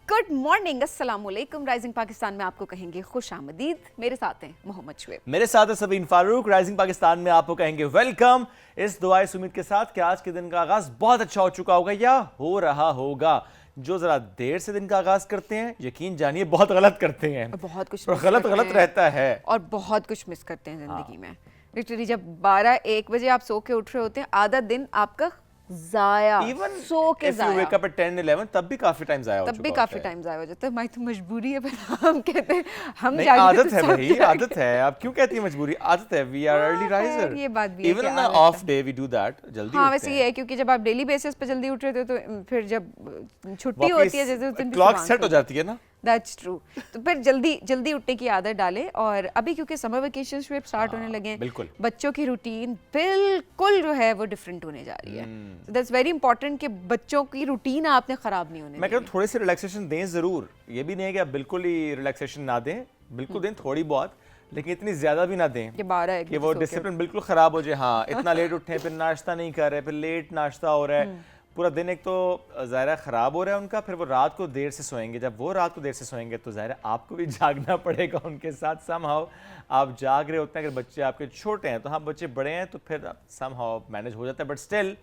Good morning, अस्सलाम वालेकुम। Rising Pakistan में आपको कहेंगे खुश आमदीद। मेरे साथ हैं मोहम्मद शुएब, मेरे साथ है सबीन फारूक। राइजिंग पाकिस्तान में आपको कहेंगे वेलकम। इस दुआ इस उम्मीद के साथ कि आज के दिन का आगाज बहुत अच्छा हो चुका होगा या हो रहा होगा। जो जरा देर से दिन का आगाज करते हैं, यकीन जानिए बहुत गलत करते हैं, बहुत कुछ और गलत गलत रहता है और बहुत कुछ मिस करते हैं जिंदगी में। लिटरली जब 12-1 बजे आप सो के उठ रहे होते हैं, आधा दिन आपका जाया, इवन सो के if you wake up at 10-11 तब भी काफी टाइम जाया हो तब चुका भी होता काफी है। टाइम जाया हो जाता है। भाई तो मजबूरी है, पर हम कहते हैं हम नहीं, जागे आदत तो है सब भाई, जागे। आदत है। आप क्यों कहती है मजबूरी? आदत है। We are early riser. ये बात भी है इवन कि ऑन आदत ऑफ है। डे वी डू दैट, जल्दी हाँ उठते वैसे हैं। ये है, क्योंकि जब आप डेली बेसिस पे जल्दी उठ रहे थे तो फिर जब छुट्टी होती है जैसे उस दिन क्लॉक सेट हो जाती है ना। That's true. तो फिर जल्दी उठने की आदत डालें। और अभी क्योंकि समर वेकेशन स्टार्ट होने लगे हैं, बिल्कुल। बच्चों की रूटीन बिल्कुल जो है वो डिफरेंट होने जा रही है। दैट्स वेरी इंपॉर्टेंट कि बच्चों की रूटीन आपने खराब नहीं होने मैं कहता देनी। हूँ थोड़ी सी रिलैक्सेशन दें जरूर। ये भी नहीं है कि आप बिल्कुल ही रिलैक्सेशन ना दें, बिल्कुल दें थोड़ी बहुत, लेकिन इतनी ज्यादा भी ना दें कि 12-1 कि वो डिसिप्लिन बिल्कुल खराब हो जाए। हाँ, इतना लेट उठे, फिर नाश्ता नहीं कर रहे, फिर लेट नाश्ता हो रहा है, पूरा दिन एक तो ज़ाहिर खराब हो रहा है उनका। फिर वो रात को देर से सोएंगे, जब वो रात को देर से सोएंगे तो ज़ाहिर आपको भी जागना पड़ेगा उनके साथ। समहाउ आप जाग रहे होते हैं, अगर बच्चे आपके छोटे हैं तो। हाँ, बच्चे बड़े हैं तो फिर समहाउ मैनेज हो जाता है, बट स्टिल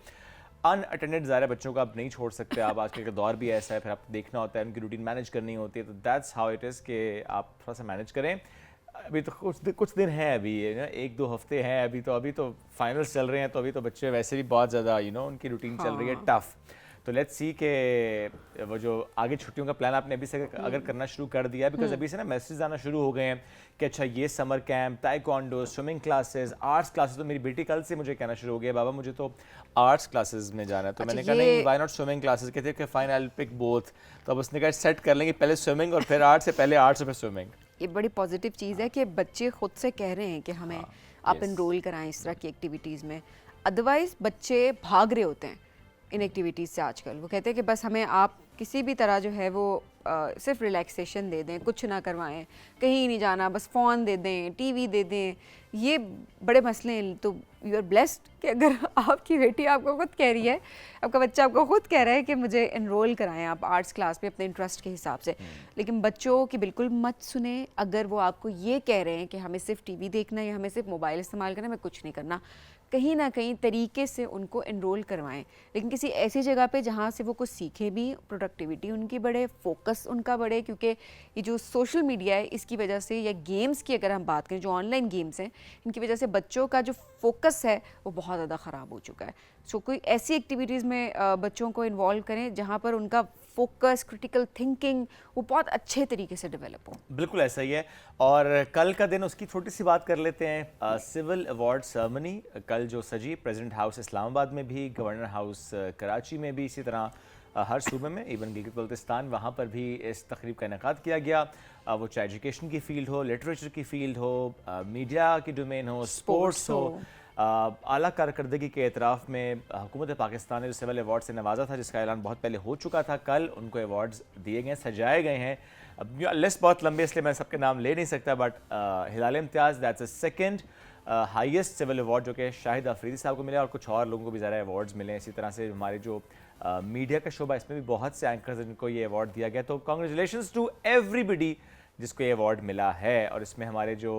अनअटेंडेड ज़ाहिर बच्चों को आप नहीं छोड़ सकते। आप आजकल का दौर भी ऐसा है, फिर आपको देखना होता है, उनकी रूटीन मैनेज करनी होती है। तो दैट्स हाउ इट इज़ कि आप थोड़ा सा मैनेज करें। अभी तो कुछ दिन हैं, अभी 1-2 हफ्ते हैं, अभी तो फाइनल्स चल रहे हैं, तो अभी तो बच्चे वैसे भी बहुत ज़्यादा उनकी रूटीन चल रही है टफ। तो लेट्स सी के वो जो आगे छुट्टियों का प्लान आपने अभी से अगर करना शुरू कर दिया है, बिकॉज अभी से ना मैसेज आना शुरू हो गए हैं कि अच्छा ये summer camp, taekwondo, swimming classes, arts classes. तो मेरी बेटी कल से मुझे कहना शुरू हो गया, बाबा मुझे तो आर्ट्स क्लासेस में जाना है। तो मैंने कहा नहीं, व्हाई नॉट स्विमिंग क्लासेस। कहते कि fine I will pick both. तो अब उसने कहा सेट कर लेंगे, पहले स्विमिंग और फिर आर्ट्स, से पहले आर्ट्स और फिर स्विमिंग। ये बड़ी पॉजिटिव चीज़ है कि बच्चे खुद से कह रहे हैं कि हमें आप इनरोल कराएं इस तरह की एक्टिविटीज़ में। अदरवाइज बच्चे भाग रहे होते हैं इन एक्टिविटीज़ से आजकल। वो कहते हैं कि बस हमें आप किसी भी तरह जो है वो सिर्फ रिलैक्सेशन दे दें, कुछ ना करवाएं, कहीं नहीं जाना, बस फ़ोन दे दें, टीवी दे दें। ये बड़े मसले हैं। तो यू आर ब्लेस्ड कि अगर आपकी बेटी आपको खुद कह रही है, आपका बच्चा आपको खुद कह रहा है कि मुझे एनरोल कराएं आप आर्ट्स क्लास में अपने इंटरेस्ट के हिसाब से। लेकिन बच्चों की बिल्कुल मत सुने। अगर वो आपको ये कह रहे हैं कि हमें सिर्फ टीवी देखना है या हमें सिर्फ मोबाइल इस्तेमाल करना है, मैं कुछ नहीं करना, कहीं ना कहीं तरीके से उनको एनरोल करवाएं। लेकिन किसी ऐसी जगह पे जहाँ से वो कुछ सीखें भी, प्रोडक्टिविटी उनकी बढ़े, फोकस उनका बढ़े। क्योंकि ये जो सोशल मीडिया है इसकी वजह से, या गेम्स की अगर हम बात करें, जो ऑनलाइन गेम्स हैं, इनकी वजह से बच्चों का जो फोकस है वो बहुत ज़्यादा ख़राब हो चुका है। सो कोई ऐसी एक्टिविटीज़ में बच्चों को इन्वॉल्व करें जहाँ पर उनका फोकस, क्रिटिकल थिंकिंग वो बहुत अच्छे तरीके से डेवलप हो। बिल्कुल ऐसा ही है। और कल का दिन, उसकी छोटी सी बात कर लेते हैं। सिविल अवार्ड सेरेमनी कल जो सजी, प्रेसिडेंट हाउस इस्लामाबाद में भी, गवर्नर हाउस कराची में भी, इसी तरह हर सूबे में, इवन गिलगित बल्तिस्तान, वहाँ पर भी इस तकरीब का इनेकाद किया गया। वो चाहे एजुकेशन की फील्ड हो, लिटरेचर की फील्ड हो, मीडिया की डोमेन हो, स्पोर्ट्स हो। आला कारकर्दगी के एतराफ़ में हुकूमत पाकिस्तान ने जो सिविल अवार्ड से नवाजा था, जिसका ऐलान बहुत पहले हो चुका था, कल उनको अवार्ड्स दिए गए, सजाए गए हैं। अब लिस्ट बहुत लंबी, इसलिए मैं सबके नाम ले नहीं सकता, but Hilal Imtiaz, that's the second highest civil award जो कि शाहिद अफरीदी साहब को मिला, और कुछ और लोगों को भी ज़्यादा अवार्ड्स मिले। इसी तरह से हमारे जो मीडिया का शोबा, इसमें भी बहुत से एंकर्स जिनको ये अवार्ड दिया गया। तो कॉन्ग्रेचुलेशंस टू एवरीबडी जिसको ये अवार्ड मिला है। और इसमें हमारे जो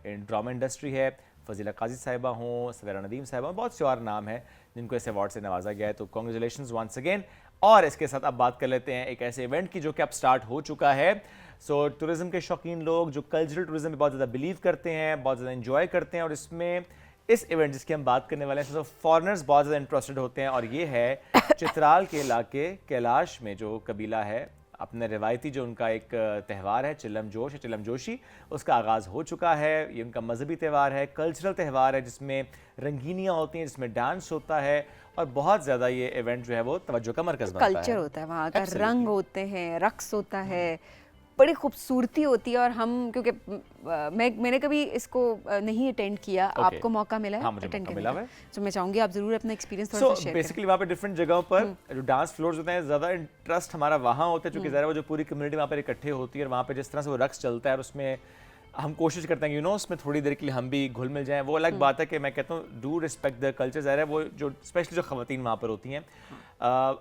ड्रामा इंडस्ट्री है, फजीला काजी साहिबा हों, सवेरा नदीम साहिबा, बहुत से और नाम हैं जिनको इस अवार्ड से नवाजा गया है। तो कॉन्ग्रेचुलेशंस वंस अगेन। और इसके साथ अब बात कर लेते हैं एक ऐसे इवेंट की जो कि अब स्टार्ट हो चुका है। सो टूरिज़्म के शौकीन लोग जो कल्चरल टूरिज़्म में बहुत ज़्यादा बिलीव करते हैं, बहुत ज़्यादा इन्जॉय करते हैं, और इसमें इस इवेंट जिसकी हम बात करने वाले हैं, तो फॉरेनर्स बहुत ज़्यादा इंटरेस्टेड होते हैं। और ये है चित्राल के इलाके कैलाश में जो कबीला है, अपने रिवायती जो उनका एक त्यौहार है चिलम जोश या चिलम जोशी, उसका आगाज़ हो चुका है। ये उनका मजहबी त्यौहार है, कल्चरल त्यौहार है, जिसमें रंगीनियाँ होती हैं, जिसमें डांस होता है, और बहुत ज़्यादा ये इवेंट जो है वो तवज्जो का मरकज़ बनता है। कल्चर होता है वहाँ का, रंग होते हैं, रक्स होता है, बड़ी खूबसूरती होती है। और हम क्योंकि मैंने कभी इसको नहीं अटेंड किया, आपको मौका मिला है? हाँ, मुझे मौका मिला है। तो मैं चाहूँगी आप ज़रूर अपना एक्सपीरियंस थोड़ा सा शेयर करें। बेसिकली वहाँ पे डिफरेंट जगहों पर जो डांस फ्लोर्स होते हैं, ज़्यादा इंटरेस्ट हमारा वहाँ होता है, क्योंकि ज़रा वो जो पूरी कम्युनिटी वहाँ पर इकट्ठे होती है, और वहाँ पे जिस तरह से वो रक्स चलता है, और उसमें हम कोशिश करते हैं उसमें थोड़ी देर के लिए हम भी घुल मिल जाएं। वो अलग बात है कि मैं कहता हूँ डू रिस्पेक्ट द कल्चर। ज़ाहिर है वो जो स्पेशली जो ख़वातीन वहाँ पर होती हैं,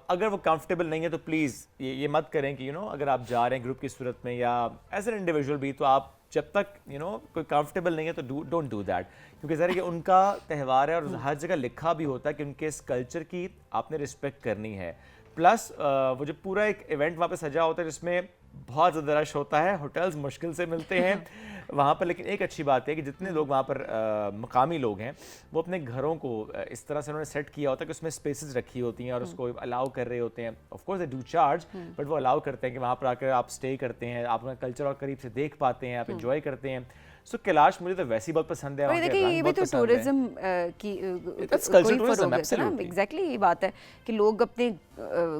अगर वो कंफर्टेबल नहीं है तो प्लीज़ ये मत करें कि अगर आप जा रहे हैं ग्रुप की सूरत में या एज एन इंडिविजुअल भी, तो आप जब तक कोई कंफर्टेबल नहीं है तो डोंट डू दैट, क्योंकि ज़रा कि उनका त्यौहार है और हर जगह लिखा भी होता है कि उनके इस कल्चर की आपने रिस्पेक्ट करनी है। प्लस वो जो पूरा एक इवेंट वहाँ पे सजा होता है जिसमें बहुत ज़्यादा रश होता है, होटल्स मुश्किल से मिलते हैं वहाँ पर। लेकिन एक अच्छी बात है कि जितने लोग वहाँ पर मकामी लोग हैं वो अपने घरों को इस तरह से उन्होंने सेट किया होता है कि उसमें स्पेसेस रखी होती हैं और उसको अलाउ कर रहे होते हैं। Of course they do charge, but वो अलाउ करते हैं कि वहाँ पर आकर आप स्टे करते हैं, आप अपना कल्चर और करीब से देख पाते हैं, आप इंजॉय करते हैं। सो कैलाश मुझे तो वैसे ही बहुत पसंद है। देखिए ये भी तो टूरिज्म की एग्जैक्टली ये बात है कि लोग अपने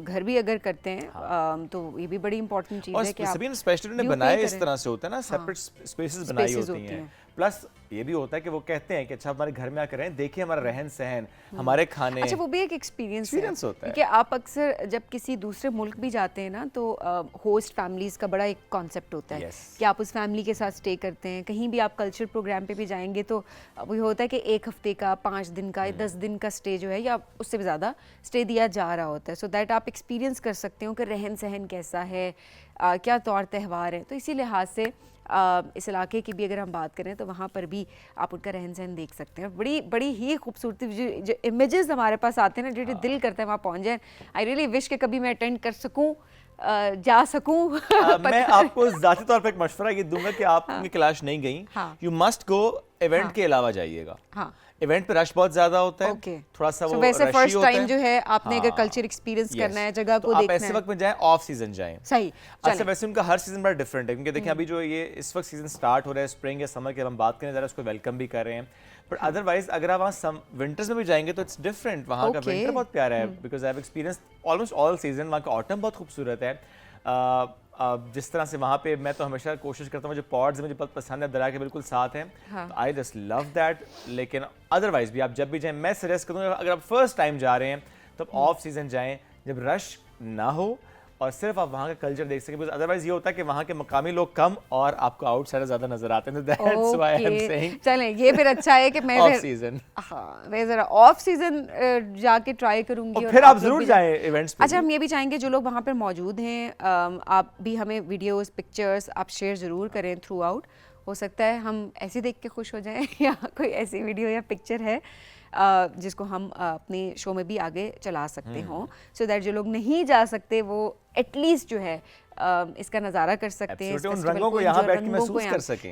घर भी अगर करते हैं तो ये भी बड़ी इंपॉर्टेंट चीज़ है कि आप स्पेशली उन्होंने बनाए इस तरह से होता है ना, सेपरेट स्पेसेस बनाई होती हैं। प्लस ये भी होता है कि वो कहते हैं कि अच्छा हमारे घर में आकर रहें, देखिए हमारा रहन सहन, हमारे खाने। अच्छा वो भी एक एक्सपीरियंस होता है कि आप अक्सर जब किसी दूसरे मुल्क भी जाते हैं ना तो होस्ट फैमिलीज का बड़ा एक कॉन्सेप्ट होता है कि आप उस फैमिली के साथ स्टे करते हैं। कहीं भी आप कल्चर प्रोग्राम पे भी जाएंगे तो वो होता है कि 1 हफ्ते का, 5 दिन का, 10 दिन का स्टे जो है या उससे भी ज़्यादा स्टे दिया जा रहा होता है, सो दैट आप एक्सपीरियंस कर सकते हो कि रहन सहन कैसा है, क्या तौर त्यौहार है। तो इसी लिहाज से इस इलाके की भी अगर हम बात करें तो वहाँ पर भी आप उनका रहन सहन देख सकते हैं। बड़ी बड़ी ही खूबसूरती जो इमेजेस हमारे पास आते हैं ना, जो दिल करता है वहाँ पहुँच जाए। आई रियली विश कि कभी मैं अटेंड कर सकूँ, जा सकूँ। मैं आपको ज़ाती तौर पर एक मशवरा ये दूंगा कि आप अपनी क्लास नहीं गई, यू मस्ट गो इवेंट के अलावा जाइएगा। इवेंट पे रश बहुत ज्यादा होता है, थोड़ा सा वो वैसे रशी फर्स्ट होता टाइम है। जो है आपने अगर कल्चर एक्सपीरियंस करना है, जगह को तो देखना आप ऐसे वक्त में जाएं, ऑफ सीजन जाएं। सही। अच्छा वैसे उनका हर सीजन बड़ा डिफरेंट है, क्योंकि देखिए अभी जो ये इस वक्त सीजन स्टार्ट हो रहा है स्प्रिंग या समर की हम बात करें, जरा उसको वेलकम भी कर रहे हैं। बट अदरवाइज अगर आप वहाँ विंटर्स में भी जाएंगे तो इट्स डिफरेंट। वहाँ का विंटर बहुत प्यारा है, because I have experience almost all season. वहाँ का ऑटम बहुत खूबसूरत है। जिस तरह से वहाँ पे मैं तो हमेशा कोशिश करता हूँ, जो पॉड्स मुझे बहुत पसंद है, दरिया के बिल्कुल साथ हैं, आई जस्ट लव दैट। लेकिन अदरवाइज भी आप जब भी जाएं, मैं सजेस्ट करूँगा अगर आप फर्स्ट टाइम जा रहे हैं तो आप ऑफ सीजन जाएं जब रश ना हो और सिर्फ आप वहाँ का कल्चर देख सकें। बिकॉज अदरवाइज ये होता है कि वहाँ के मकामी लोग कम और आपको आउटसाइडर ज़्यादा नजर आते हैं। That's why I am saying चलें ये फिर अच्छा है कि मैं ऑफ सीजन, हाँ मैं ज़रा ऑफ सीजन जाके ट्राई करूँगी और फिर आप जरूर जाएं इवेंट्स पे। अच्छा हम ये भी चाहेंगे जो लोग वहाँ पर मौजूद हैं, आप भी हमें वीडियोस पिक्चर्स आप शेयर ज़रूर करें थ्रू आउट। हो सकता है हम ऐसे देख के खुश हो जाएं या कोई ऐसी वीडियो या पिक्चर है जिसको हम अपने शो में भी आगे चला सकते हों, सो दैट जो लोग नहीं जा सकते वो एटलीस्ट जो है इसका नज़ारा कर सकते हैं, उन रंगों को यहाँ बैठ के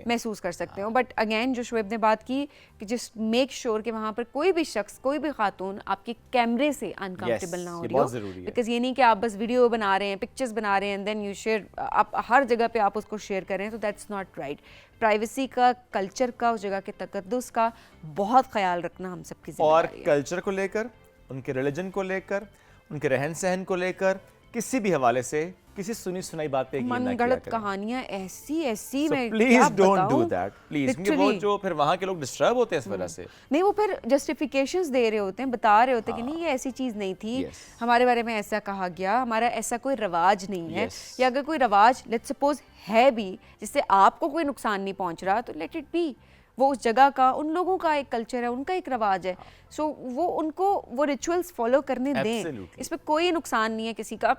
महसूस कर सकते हो। बट अगेन जो शुएब ने बात की कि जस्ट मेक श्योर कि वहाँ पर कोई भी शख्स, कोई भी खातून आपके कैमरे से अनकम्फर्टेबल ना हो रही हो, बिकॉज ये नहीं कि आप बस वीडियो बना रहे हैं, पिक्चर्स बना रहे हैं एंड देन यू शेयर, आप हर जगह पे आप उसको शेयर करें, तो दैट्स नॉट राइट। प्राइवेसी का, कल्चर का, उस जगह के तकद्दुस का बहुत ख्याल रखना हम सबकी जिम्मेदारी है। और कल्चर को लेकर, उनके रिलीजन को लेकर, उनके रहन सहन को लेकर किसी भी हवाले से किसी सुनी सुनाई बात पे मनगढ़ंत कहानियां ऐसी मैं please don't do that please, क्योंकि वो जो फिर वहाँ के लोग डिस्टर्ब होते हैं इस वजह से। नहीं वो फिर जस्टिफिकेशंस दे रहे होते हैं, बता रहे होते हैं कि नहीं ये ऐसी चीज़ नहीं थी, हमारे बारे में ऐसा कहा गया, हमारा ऐसा कोई रवाज नहीं है, या अगर कोई रवाज लेट्स सपोज है भी जिससे आपको कोई नुकसान नहीं पहुंच रहा तो लेट इट बी। वो उस जगह का, उन लोगों का एक कल्चर है, उनका एक रवाज है, सो वो उनको वो रिचुअल्स फॉलो करने दें, इसमें कोई नुकसान नहीं है किसी का,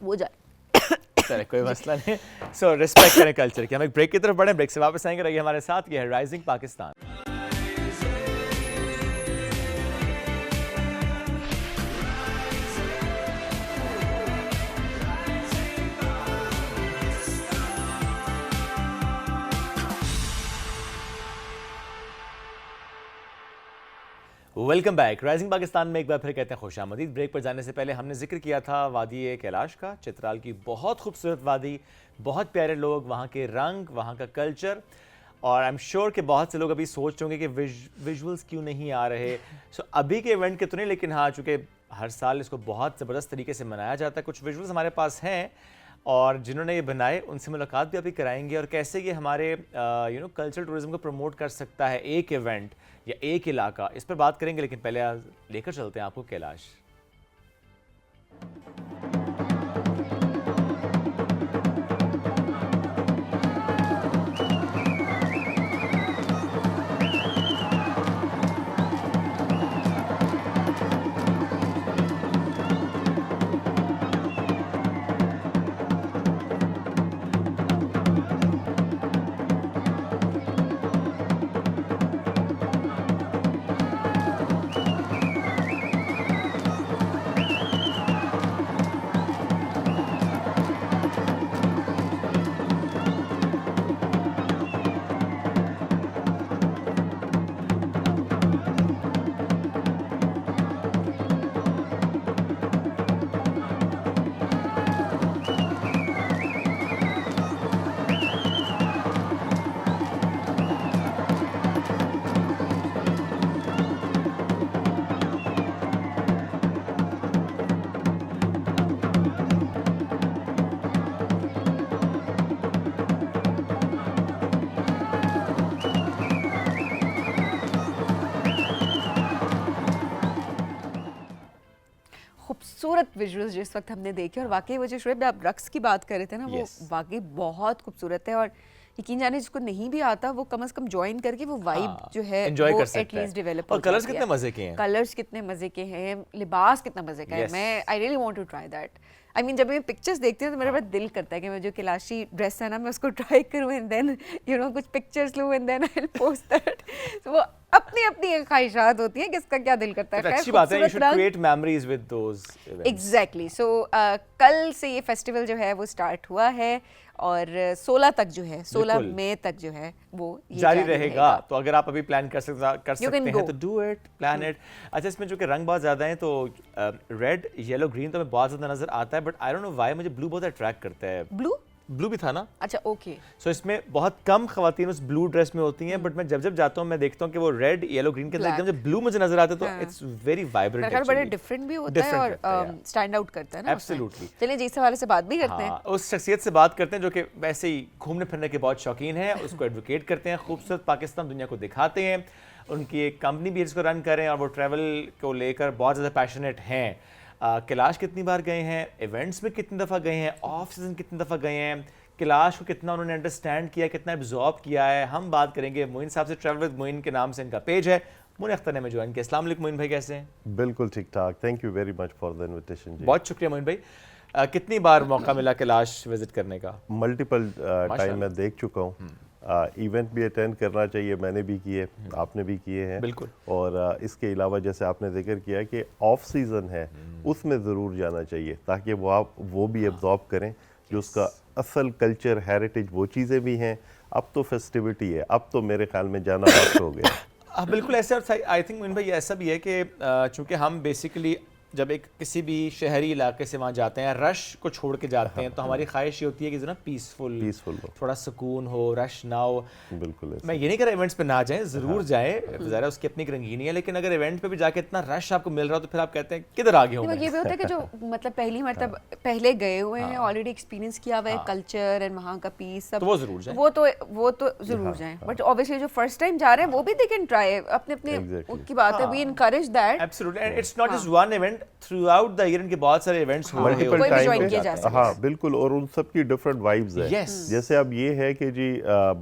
वो जाए। चले कोई मसला नहीं। सो रिस्पेक्ट करें कल्चर की। हम एक ब्रेक की तरफ बढ़े, ब्रेक से वापस आएंगे, रहिए हमारे साथ। ये है rising Pakistan. Welcome back. Rising Pakistan में एक बार फिर कहते हैं खुशामदीद। ब्रेक पर जाने से पहले हमने जिक्र किया था वादी कैलाश का, चित्राल की बहुत खूबसूरत वादी, बहुत प्यारे लोग, वहाँ के रंग, वहाँ का कल्चर, और आई एम श्योर कि बहुत से लोग अभी सोच रहे होंगे कि विजुअल्स क्यों नहीं आ रहे। सो अभी के इवेंट के तो नहीं, लेकिन हाँ चूँकि हर साल इसको बहुत ज़बरदस्त तरीके से मनाया जाता है, कुछ विजुअल्स हमारे पास हैं और जिन्होंने ये बनाए उनसे मुलाकात भी अभी कराएंगे, और कैसे ये हमारे कल्चरल टूरिज्म को प्रमोट कर सकता है एक इवेंट या एक इलाका, इस पर बात करेंगे। लेकिन पहले लेकर चलते हैं आपको कैलाश। खूबसूरत विजुअल्स जिस वक्त हमने देखे, और वाकई वो जो शुएब आप रक्स की बात कर रहे थे ना, वो Yes. वाकई बहुत खूबसूरत है। और यकीन जाने जिसको नहीं भी आता वो कम से कम ज्वाइन करके वो वाइब जो है enjoy वो कर सकता है। एटलीस्ट डेवलप और कलर्स कितने मजे के हैं। कलर्स कितने मजे के हैं, लिबास कितना मजे का है। Yes. मैं I really want to try that. I mean जब मैं पिक्चर्स देखती हूँ तो मेरा बड़ा दिल करता है कि मैं जो कैलाशी ड्रेस है ना, मैं उसको ट्राई करूँ एंड देन कुछ पिक्चर्स लूँ and then I will post that. तो वो अपनी अपनी ख्वाहिशात होती हैं, किसका क्या दिल करता है। तो अच्छी बात है, you should create memories with those events. Exactly. So कल से ये फेस्टिवल जो है वो स्टार्ट हुआ है और 16 तक जो है, 16 बिल्कुल। मई तक जो है वो ये जारी रहेगा। तो अगर आप अभी प्लान कर सकते can हैं go. तो डू इट, प्लान इट। अच्छा, इसमें जो कि रंग बहुत ज़्यादा हैं, तो रेड येलो ग्रीन तो हमें बहुत ज़्यादा नज़र आता है, but I don't know why मुझे ब्लू बहुत अट्रैक्ट करता है। ब्लू। ब्लू भी था ना? अच्छा ओके। सो इसमें बहुत कम खवातीन उस ब्लू ड्रेस में होती हैं, बट मैं जब जब जाता हूँ मैं देखता हूँ कि वो रेड येलो ग्रीन के अंदर एकदम जब ब्लू मुझे नजर आता है तो इट्स वेरी वाइब्रेंट। मेरा बड़ा डिफरेंट भी होता है और स्टैंड आउट करता है ना। एब्सोल्युटली। चलिए जी, इस हवाले से बात भी करते हैं। उस शख्सियत से बात करते हैं जो कि वैसे ही घूमने फिरने के बहुत शौकीन है, उसको एडवोकेट करते हैं, खूबसूरत पाकिस्तान दुनिया को दिखाते हैं। उनकी एक कंपनी भी इसको रन करें और वो ट्रैवल को लेकर बहुत ज़्यादा पैशनेट हैं। कैलाश कितनी बार गए हैं, इवेंट्स में कितनी दफ़ा गए हैं, ऑफ सीजन कितनी दफ़ा गए हैं, कैलाश को कितना उन्होंने अंडरस्टैंड किया, कितना एब्जॉर्ब किया है, हम बात करेंगे मोइन साहब से। ट्रैवल विद मोइन के नाम से इनका पेज है। मोइन अख्तर ने हमें ज्वाइन किया। अस्सलाम वालेकुम मोइन भाई, कैसे हैं? बिल्कुल ठीक ठाक, thank you very much for the invitation ji. बहुत शुक्रिया मोइन भाई। कितनी बार मौका मिला कैलाश विजिट करने का? मल्टीपल टाइम मैं देख चुका हूँ। इवेंट भी अटेंड करना चाहिए, मैंने भी किए, आपने भी किए हैं। बिल्कुल। और इसके अलावा जैसे आपने जिक्र किया कि ऑफ सीज़न है, उसमें ज़रूर जाना चाहिए ताकि वो भी एब्जॉर्ब करें जो उसका असल कल्चर हेरिटेज वो चीज़ें भी हैं। अब तो फेस्टिविटी है, अब तो मेरे ख्याल में जाना वक्त हो गया। बिल्कुल ऐसा। और आई थिंक मोइन भाई ऐसा भी है कि चूंकि हम बेसिकली जब एक किसी भी शहरी इलाके से वहाँ जाते हैं, रश को छोड़ के जाते हैं, तो हमारी ख्वाहिश ये होती है कि जरा पीसफुल हो, थोड़ा सुकून हो, रश ना हो। बिल्कुल। मैं ये नहीं कह रहा इवेंट्स पे ना जाएं, जरूर जाएं, ज़रा उसकी अपनी एक रंगीनी है, लेकिन अगर इवेंट पे भी जाके इतना रश आपको मिल रहा हो तो फिर आप कहते हैं किधर आ गए हो। ये भी होता है कि जो मतलब पहली मतलब पहले गए हुए हैं, ऑलरेडी एक्सपीरियंस किया हुआ है कल्चर एंड वहाँ का पीस सब, तो वो जरूर जाएं। वो तो जरूर जाएं। बट ऑब्वियसली जो फर्स्ट टाइम जा रहे हैं वो भी दे कैन ट्राई, अपने अपने की बात है। We encourage that. Absolutely. And it's not just one event, throughout the year इनके बहुत सारे इवेंट्स हो रहे हैं। मल्टीपल टाइम किया जा पे, सकता है। हाँ बिल्कुल। और उन सब की डिफरेंट वाइब्स है। Yes. जैसे अब ये है कि जी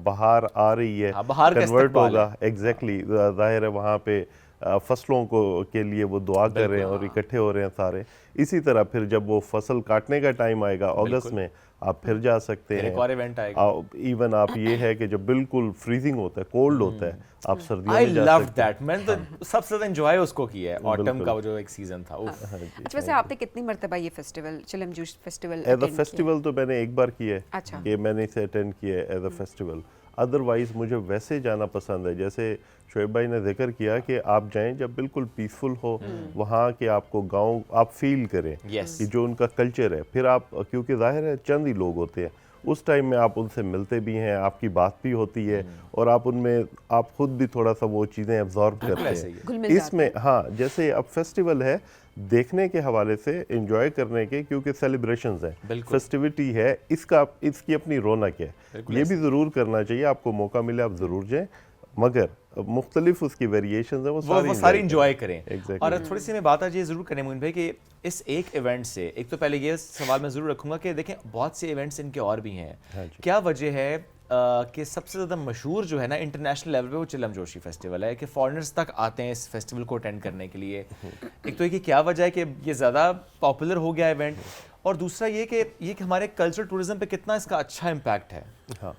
बाहर आ रही है, बाहर का कन्वर्ट इस्तकबाल होगा। एग्जैक्टली, जाहिर है वहाँ पे फसलों को के लिए वो दुआ कर रहे हैं और इकट्ठे हो रहे हैं सारे। इसी तरह फिर जब वो फसल काटने का टाइम आएगा अगस्त में, आप फिर जा सकते हैं। एक और इवेंट आएगा। इवन आप ये है कि जब बिल्कुल फ्रीजिंग होता है, कोल्ड होता है, आप सर्दियों आई में जा लव सकते हैं। दैट। मैंने तो सबसे ज्यादा एंजॉय उसको किया है, ऑटम का वो जो एक सीजन था। अच्छा, वैसे आपने कितनी मरतबा ये फेस्टिवल चिलम juice festival as a festival तो मैंने एक बार किया है। अच्छा। कि मैंने इसे अटेंड किया है एज अ फेस्टिवल। अदरवाइज मुझे वैसे जाना पसंद है, जैसे शोएब भाई ने जिक्र किया कि आप जाएं जब बिल्कुल पीसफुल हो, वहाँ के आपको गांव आप फील करें Yes. कि जो उनका कल्चर है। फिर आप, क्योंकि जाहिर है चंद ही लोग होते हैं, उस टाइम में आप उनसे मिलते भी हैं, आपकी बात भी होती है और आप उनमें आप खुद भी थोड़ा सा वो चीज़ें एब्जॉर्ब करते ऐसे ही है। घुल मिल हैं। इसमें हाँ, जैसे अब फेस्टिवल है देखने के हवाले से, एंजॉय करने के, क्योंकि सेलिब्रेशंस है, फेस्टिविटी है, इसकी अपनी रौनक है। ये भी ज़रूर करना चाहिए, आपको मौका मिले आप ज़रूर जाएं, मगर मुख्तलिफ उसकी वेरिएशंस हैं, वो सारी इंजॉय करें। Exactly. और थोड़ी सी मैं बात आज ये जरूर करें मोइन भाई कि इस एक इवेंट से, एक तो पहले ये सवाल मैं जरूर रखूंगा कि देखें बहुत से इवेंट्स इनके और भी हैं, क्या वजह है कि सबसे ज़्यादा मशहूर जो है ना इंटरनेशनल लेवल पे वो चिलम जोशी फेस्टिवल है, कि फॉरेनर्स तक आते हैं इस फेस्टिवल को अटेंड करने के लिए। एक तो ये कि क्या वजह है कि ये ज़्यादा पॉपुलर हो गया इवेंट, और दूसरा ये कि हमारे कल्चरल टूरिज्म पे कितना इसका अच्छा इम्पैक्ट है। हाँ,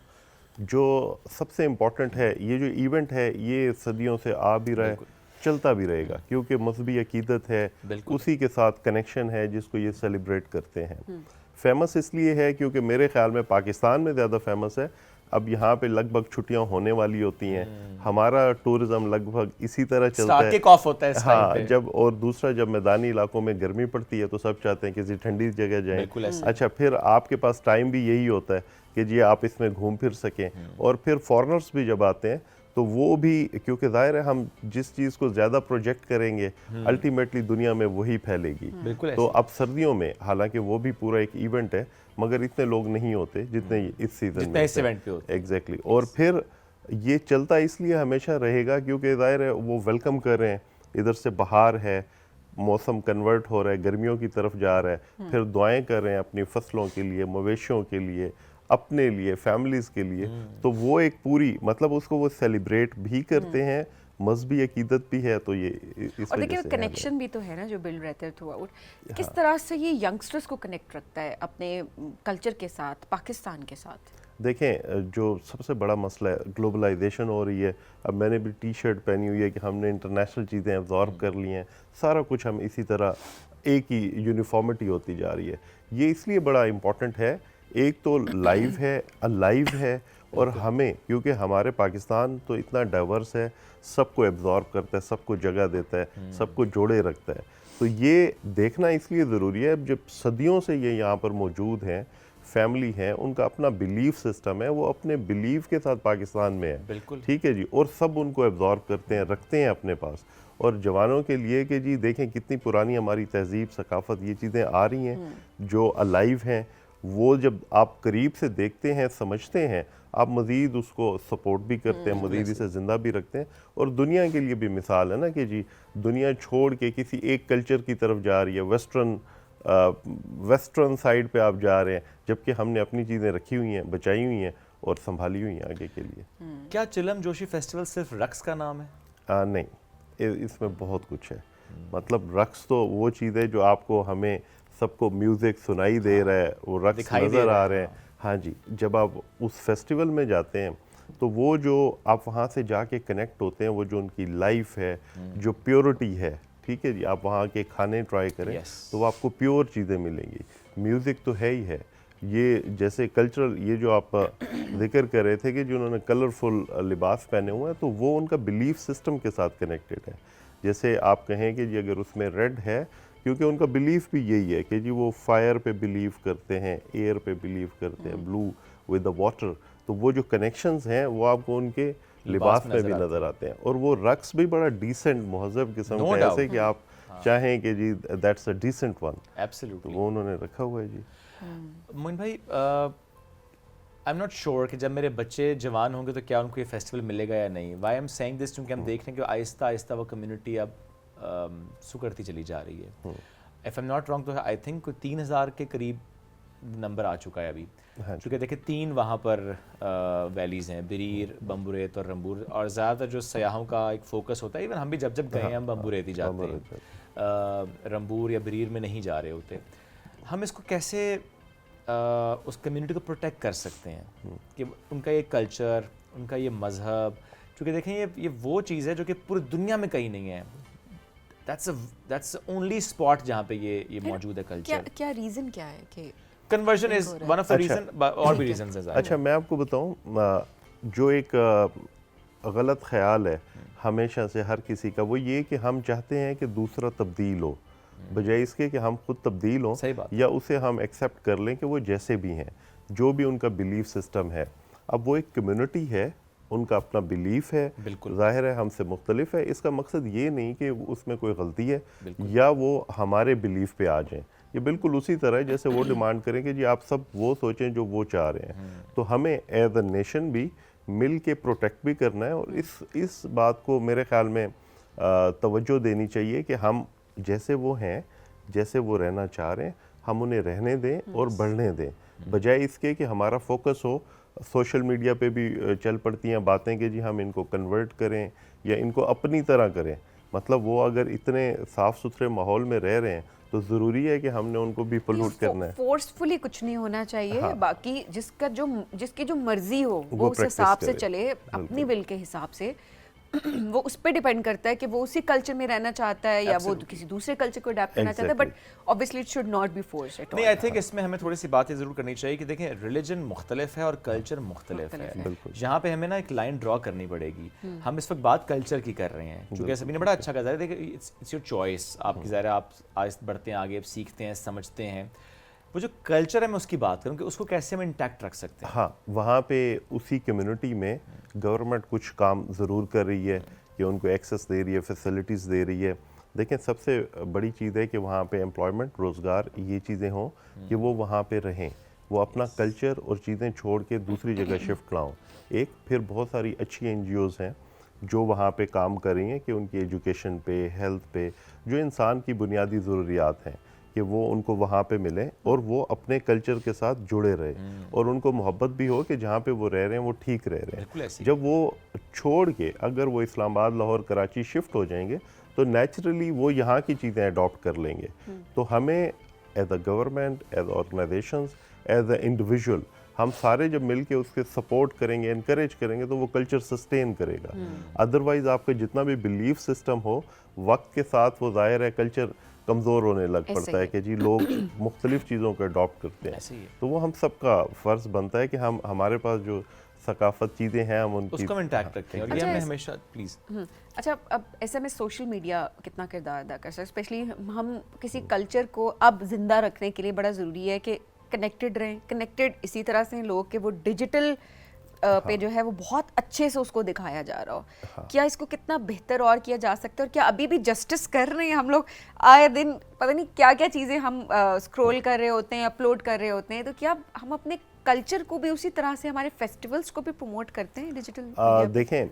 जो सबसे इम्पोर्टेंट है, ये जो इवेंट है ये सदियों से आ भी रहा है, चलता भी रहेगा, क्योंकि मजहबी अकीदत है, उसी के साथ कनेक्शन है जिसको ये सेलिब्रेट करते हैं। फेमस इसलिए है क्योंकि मेरे ख्याल में पाकिस्तान में ज़्यादा फेमस है। अब यहाँ पे लगभग छुट्टियाँ होने वाली होती हैं, हमारा टूरिज्म लगभग इसी तरह चलता है। किक ऑफ होता है इस टाइम हाँ, पे। जब और दूसरा जब मैदानी इलाकों में गर्मी पड़ती है तो सब चाहते हैं किसी ठंडी जगह जाएं। अच्छा, फिर आपके पास टाइम भी यही होता है कि जी आप इसमें घूम फिर सकें। और फिर फॉरेनर्स भी जब आते हैं तो वो भी, क्योंकि जाहिर है हम जिस चीज़ को ज़्यादा प्रोजेक्ट करेंगे अल्टीमेटली दुनिया में वही फैलेगी। तो अब सर्दियों में, हालांकि वो भी पूरा एक इवेंट है, मगर इतने लोग नहीं होते जितने इस सीजन में इस इवेंट पे होते। एग्जैक्टली। और फिर ये चलता इसलिए हमेशा रहेगा क्योंकि जाहिर है वो वेलकम कर रहे हैं, इधर से बाहर है, मौसम कन्वर्ट हो रहा है, गर्मियों की तरफ जा रहा है, फिर दुआएं कर रहे हैं अपनी फसलों के लिए, मवेशियों के लिए, अपने लिए, फैमिलीज़ के लिए, तो वो एक पूरी मतलब उसको वो सेलिब्रेट भी करते हैं, मजहबी अकीदत भी है, तो ये इस और वजह देखिए से कनेक्शन भी तो है ना जो बिल्ड रहते हैं थ्रू आउट। किस तरह से ये यंगस्टर्स को कनेक्ट रखता है अपने कल्चर के साथ, पाकिस्तान के साथ? देखें, जो सबसे बड़ा मसला है, ग्लोबलाइजेशन हो रही है। अब मैंने भी टी शर्ट पहनी हुई है कि हमने इंटरनेशनल चीज़ें एब्जॉर्ब कर ली हैं, सारा कुछ हम इसी तरह एक ही यूनिफॉर्मिटी होती जा रही है। ये इसलिए बड़ा इम्पॉर्टेंट है, एक तो लाइव है, अलाइव है, और हमें, क्योंकि हमारे पाकिस्तान तो इतना डाइवर्स है, सबको एब्जॉर्ब करता है, सबको जगह देता है, सबको जोड़े रखता है, तो ये देखना इसलिए ज़रूरी है। जब सदियों से ये यहाँ पर मौजूद हैं, फैमिली है, उनका अपना बिलीफ सिस्टम है, वो अपने बिलीफ के साथ पाकिस्तान में है, बिल्कुल ठीक है जी, और सब उनको एब्जॉर्ब करते हैं, रखते हैं अपने पास। और जवानों के लिए कि जी देखें कितनी पुरानी हमारी तहजीब, सकाफ़त, ये चीज़ें आ रही हैं जो अलाइव हैं, वो जब आप करीब से देखते हैं, समझते हैं, आप मज़ीद उसको सपोर्ट भी करते हैं, मज़ीद इसे ज़िंदा भी रखते हैं। और दुनिया के लिए भी मिसाल है ना कि जी दुनिया छोड़ के किसी एक कल्चर की तरफ जा रही है, वेस्टर्न साइड पे आप जा रहे हैं, जबकि हमने अपनी चीज़ें रखी हुई हैं, बचाई हुई हैं और संभाली हुई हैं आगे के लिए। क्या चिलम जोशी फेस्टिवल सिर्फ रक्स का नाम है? नहीं, इसमें बहुत कुछ है। मतलब रक्स तो वो चीज़ है जो आपको, हमें सबको म्यूज़िक सुनाई दे रहा है, वो रक्स दिखाई दे नज़र रहा आ है, रहे हैं। हाँ जी, जब आप उस फेस्टिवल में जाते हैं तो वो जो आप वहाँ से जाके कनेक्ट होते हैं, वो जो उनकी लाइफ है, जो प्योरिटी है, ठीक है जी, आप वहाँ के खाने ट्राई करें तो वो आपको प्योर चीज़ें मिलेंगी। म्यूज़िक तो है ही है, ये जैसे कल्चरल, ये जो आप जिक्र कर रहे थे कि जो उन्होंने कलरफुल लिबास पहने हुए हैं, तो वो उनका बिलीफ सिस्टम के साथ कनेक्टेड है। जैसे आप कहें कि जी अगर उसमें रेड है, क्योंकि उनका बिलीफ भी यही है कि जी वो फायर पे बिलीव करते हैं, एयर पे बिलीव करते हैं, ब्लू विद द वाटर, तो वो जो कनेक्शंस हैं वो आपको उनके लिबास में भी नज़र आते हैं। और वो रक्स भी बड़ा डिसेंट महज़ब किस्म का, ऐसे कि आप चाहें कि जी that's a decent one, absolutely, वो उन्होंने रखा हुआ है जी। मोइन भाई, आई एम नॉट श्योर कि जब मेरे बच्चे जवान होंगे तो क्या उनको ये फेस्टिवल मिलेगा या नहीं। वाई एम सेइंग दिस, क्योंकि हम देख रहे हैं कि आहिस्ता आहिस्ता वो कम्युनिटी अब सुकड़ती चली जा रही है। If I am not wrong तो आई थिंक 3000 के करीब नंबर आ चुका है अभी, क्योंकि देखिए 3 वहाँ पर वैलीज़ हैं, बरीर, बम्बुरेत और रंबूर, और ज़्यादातर जो सयाहों का एक फोकस होता है, इवन हम भी जब जब गए हैं हम बम्बुरेत ही जाते हैं, रंबूर या बरीर में नहीं जा रहे होते। हम इसको कैसे उस कम्युनिटी को प्रोटेक्ट कर सकते हैं कि उनका ये कल्चर, उनका ये मज़हब, क्योंकि देखें ये वो चीज़ है जो कि पूरी दुनिया में कहीं नहीं है। दैट्स ओनली स्पॉट जहाँ पे ये मौजूद है कल्चर। क्या रीज़न क्या है कि conversion is one of the reason, और भी रीजंस हैं। अच्छा, मैं आपको बताऊं, जो एक गलत ख्याल है हमेशा से हर किसी का, वो ये कि हम चाहते हैं कि दूसरा तब्दील हो, बजाय इसके कि हम खुद तब्दील हों, या उसे हम एक्सेप्ट कर लें कि वो जैसे भी हैं, जो भी उनका बिलीफ सिस्टम है। अब वो एक कम्युनिटी है, उनका अपना बिलीफ है, ज़ाहिर है हमसे मुख्तलिफ है। इसका मकसद ये नहीं कि उसमें कोई गलती है या वो हमारे बिलीफ पे आ जाएं। ये बिल्कुल उसी तरह है जैसे वो डिमांड करें कि जी आप सब वो सोचें जो वो चाह रहे हैं। तो हमें एज अ नेशन भी मिल के प्रोटेक्ट भी करना है, और इस बात को मेरे ख्याल में तवज्जो देनी चाहिए कि हम जैसे वो हैं, जैसे वो रहना चाह रहे हैं, हम उन्हें रहने दें और बढ़ने दें, बजाय इसके कि हमारा फोकस हो। सोशल मीडिया पे भी चल पड़ती हैं बातें कि जी हम इनको कन्वर्ट करें या इनको अपनी तरह करें। मतलब वो अगर इतने साफ़ सुथरे माहौल में रह रहे हैं तो ज़रूरी है कि हमने उनको भी पोल्यूट करना है। फोर्सफुली कुछ नहीं होना चाहिए। हाँ। बाकी जिसकी जो मर्जी हो वो उस हिसाब से चले, अपनी विल के हिसाब से। वो उस पर डिपेंड करता है कि वो उसी कल्चर में रहना चाहता है या वो किसी दूसरे कल्चर को अडैप्ट करना चाहता है, but obviously it should not be forced at all. नहीं, आई थिंक इसमें हमें थोड़ी सी बातें ज़रूर करनी चाहिए कि देखें रिलीजन मुख्तलिफ है और कल्चर मुख्तलिफ है। यहाँ पे हमें ना एक लाइन ड्रॉ करनी पड़ेगी। हम इस वक्त बात कल्चर की कर रहे हैं, क्योंकि सभी ने बड़ा अच्छा कहा, देखिए इट्स योर चॉइस, आपकी ज़ाहिर आप आज बढ़ते हैं आगे, सीखते हैं, समझते हैं। वो जो कल्चर है मैं उसकी बात करूँ कि उसको कैसे हम इंटैक्ट रख सकते हैं। हाँ, वहाँ पे उसी कम्युनिटी में गवर्नमेंट कुछ काम ज़रूर कर रही है कि उनको एक्सेस दे रही है, फैसिलिटीज़ दे रही है। देखें, सबसे बड़ी चीज़ है कि वहाँ पे एम्प्लॉयमेंट, रोज़गार, ये चीज़ें हों कि वो वहाँ पे रहें, वो अपना कल्चर और चीज़ें छोड़ के दूसरी जगह शिफ्ट ना हों। एक फिर बहुत सारी अच्छी NGOs हैं जो वहाँ पे काम कर रही हैं कि उनकी एजुकेशन पे, हेल्थ पे, जो इंसान की बुनियादी ज़रूरियात हैं कि वो उनको वहाँ पे मिलें और वो अपने कल्चर के साथ जुड़े रहे और उनको मोहब्बत भी हो कि जहाँ पे वो रह रहे हैं वो ठीक रह रहे हैं। जब वो छोड़ के अगर वो इस्लामाबाद, लाहौर, कराची शिफ्ट हो जाएंगे तो नेचुरली वो यहाँ की चीज़ें अडॉप्ट कर लेंगे। तो हमें as a government, as organisations, as a individual, हम सारे जब मिल के उसके सपोर्ट करेंगे, इनकरेज करेंगे तो वो कल्चर सस्टेन करेगा। अदरवाइज़ आपका जितना भी बिलीफ सिस्टम हो, वक्त के साथ वो ज़ाहिर है कल्चर कमज़ोर होने लग पड़ता है कि जी लोग मुख्तलिफ चीज़ों को अडॉप्ट करते हैं। तो वो हम सबका फ़र्ज़ बनता है कि हम हमारे पास जो सकाफत चीज़ें हैं हम उनकी उसको इंटैक्ट रखें और ये हमने हमेशा प्लीज़। अच्छा, अब ऐसे में सोशल मीडिया कितना किरदार अदा कर सकता है? स्पेशली हम किसी कल्चर को अब जिंदा रखने के लिए बड़ा ज़रूरी है कि कनेक्टेड रहें। कनेक्टेड इसी तरह से हैं लोग कि वो डिजिटल पे जो है वो बहुत अच्छे से उसको दिखाया जा रहा हो। क्या इसको कितना बेहतर और किया जा सकता है, और क्या अभी भी जस्टिस कर रहे हैं हम लोग? आए दिन पता नहीं क्या क्या चीज़ें हम स्क्रॉल कर रहे होते हैं, अपलोड कर रहे होते हैं, तो क्या हम अपने कल्चर को भी उसी तरह से, हमारे फेस्टिवल्स को भी प्रमोट करते हैं डिजिटल? देखें,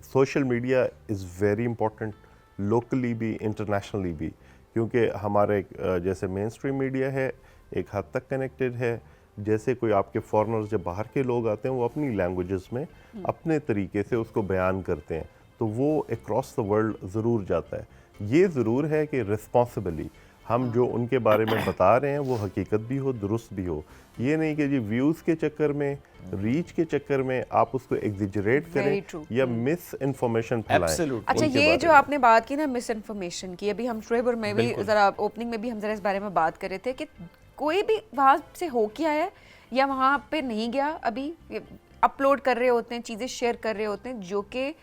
social media is very important, locally भी, इंटरनेशनली भी, क्योंकि हमारे जैसे मेन स्ट्रीम मीडिया है एक हद तक कनेक्टेड है। जैसे कोई आपके फॉरेनर्स जब बाहर के लोग आते हैं वो अपनी लैंग्वेजेस में अपने तरीके से उसको बयान करते हैं, तो वो अक्रॉस द वर्ल्ड ज़रूर जाता है। ये ज़रूर है कि रिस्पॉन्सिबली हम जो उनके बारे में बता रहे हैं वो हकीकत भी हो, दुरुस्त भी हो। ये नहीं कि जी व्यूज़ के चक्कर में, रीच के चक्कर में आप उसको एग्जिजरेट करें या मिस इन्फॉर्मेशन फैलाएं। अच्छा, ये जो आपने बात की ना मिस इन्फॉर्मेशन की, अभी हम शुएब और मैं भी ज़रा ओपनिंग में भी हम ज़रा इस बारे में बात कर रहे थे कि कोई भी वहाँ से हो के आया है या वहाँ पे नहीं गया, अभी अपलोड कर रहे होते हैं, चीज़ें शेयर कर रहे होते हैं जो कि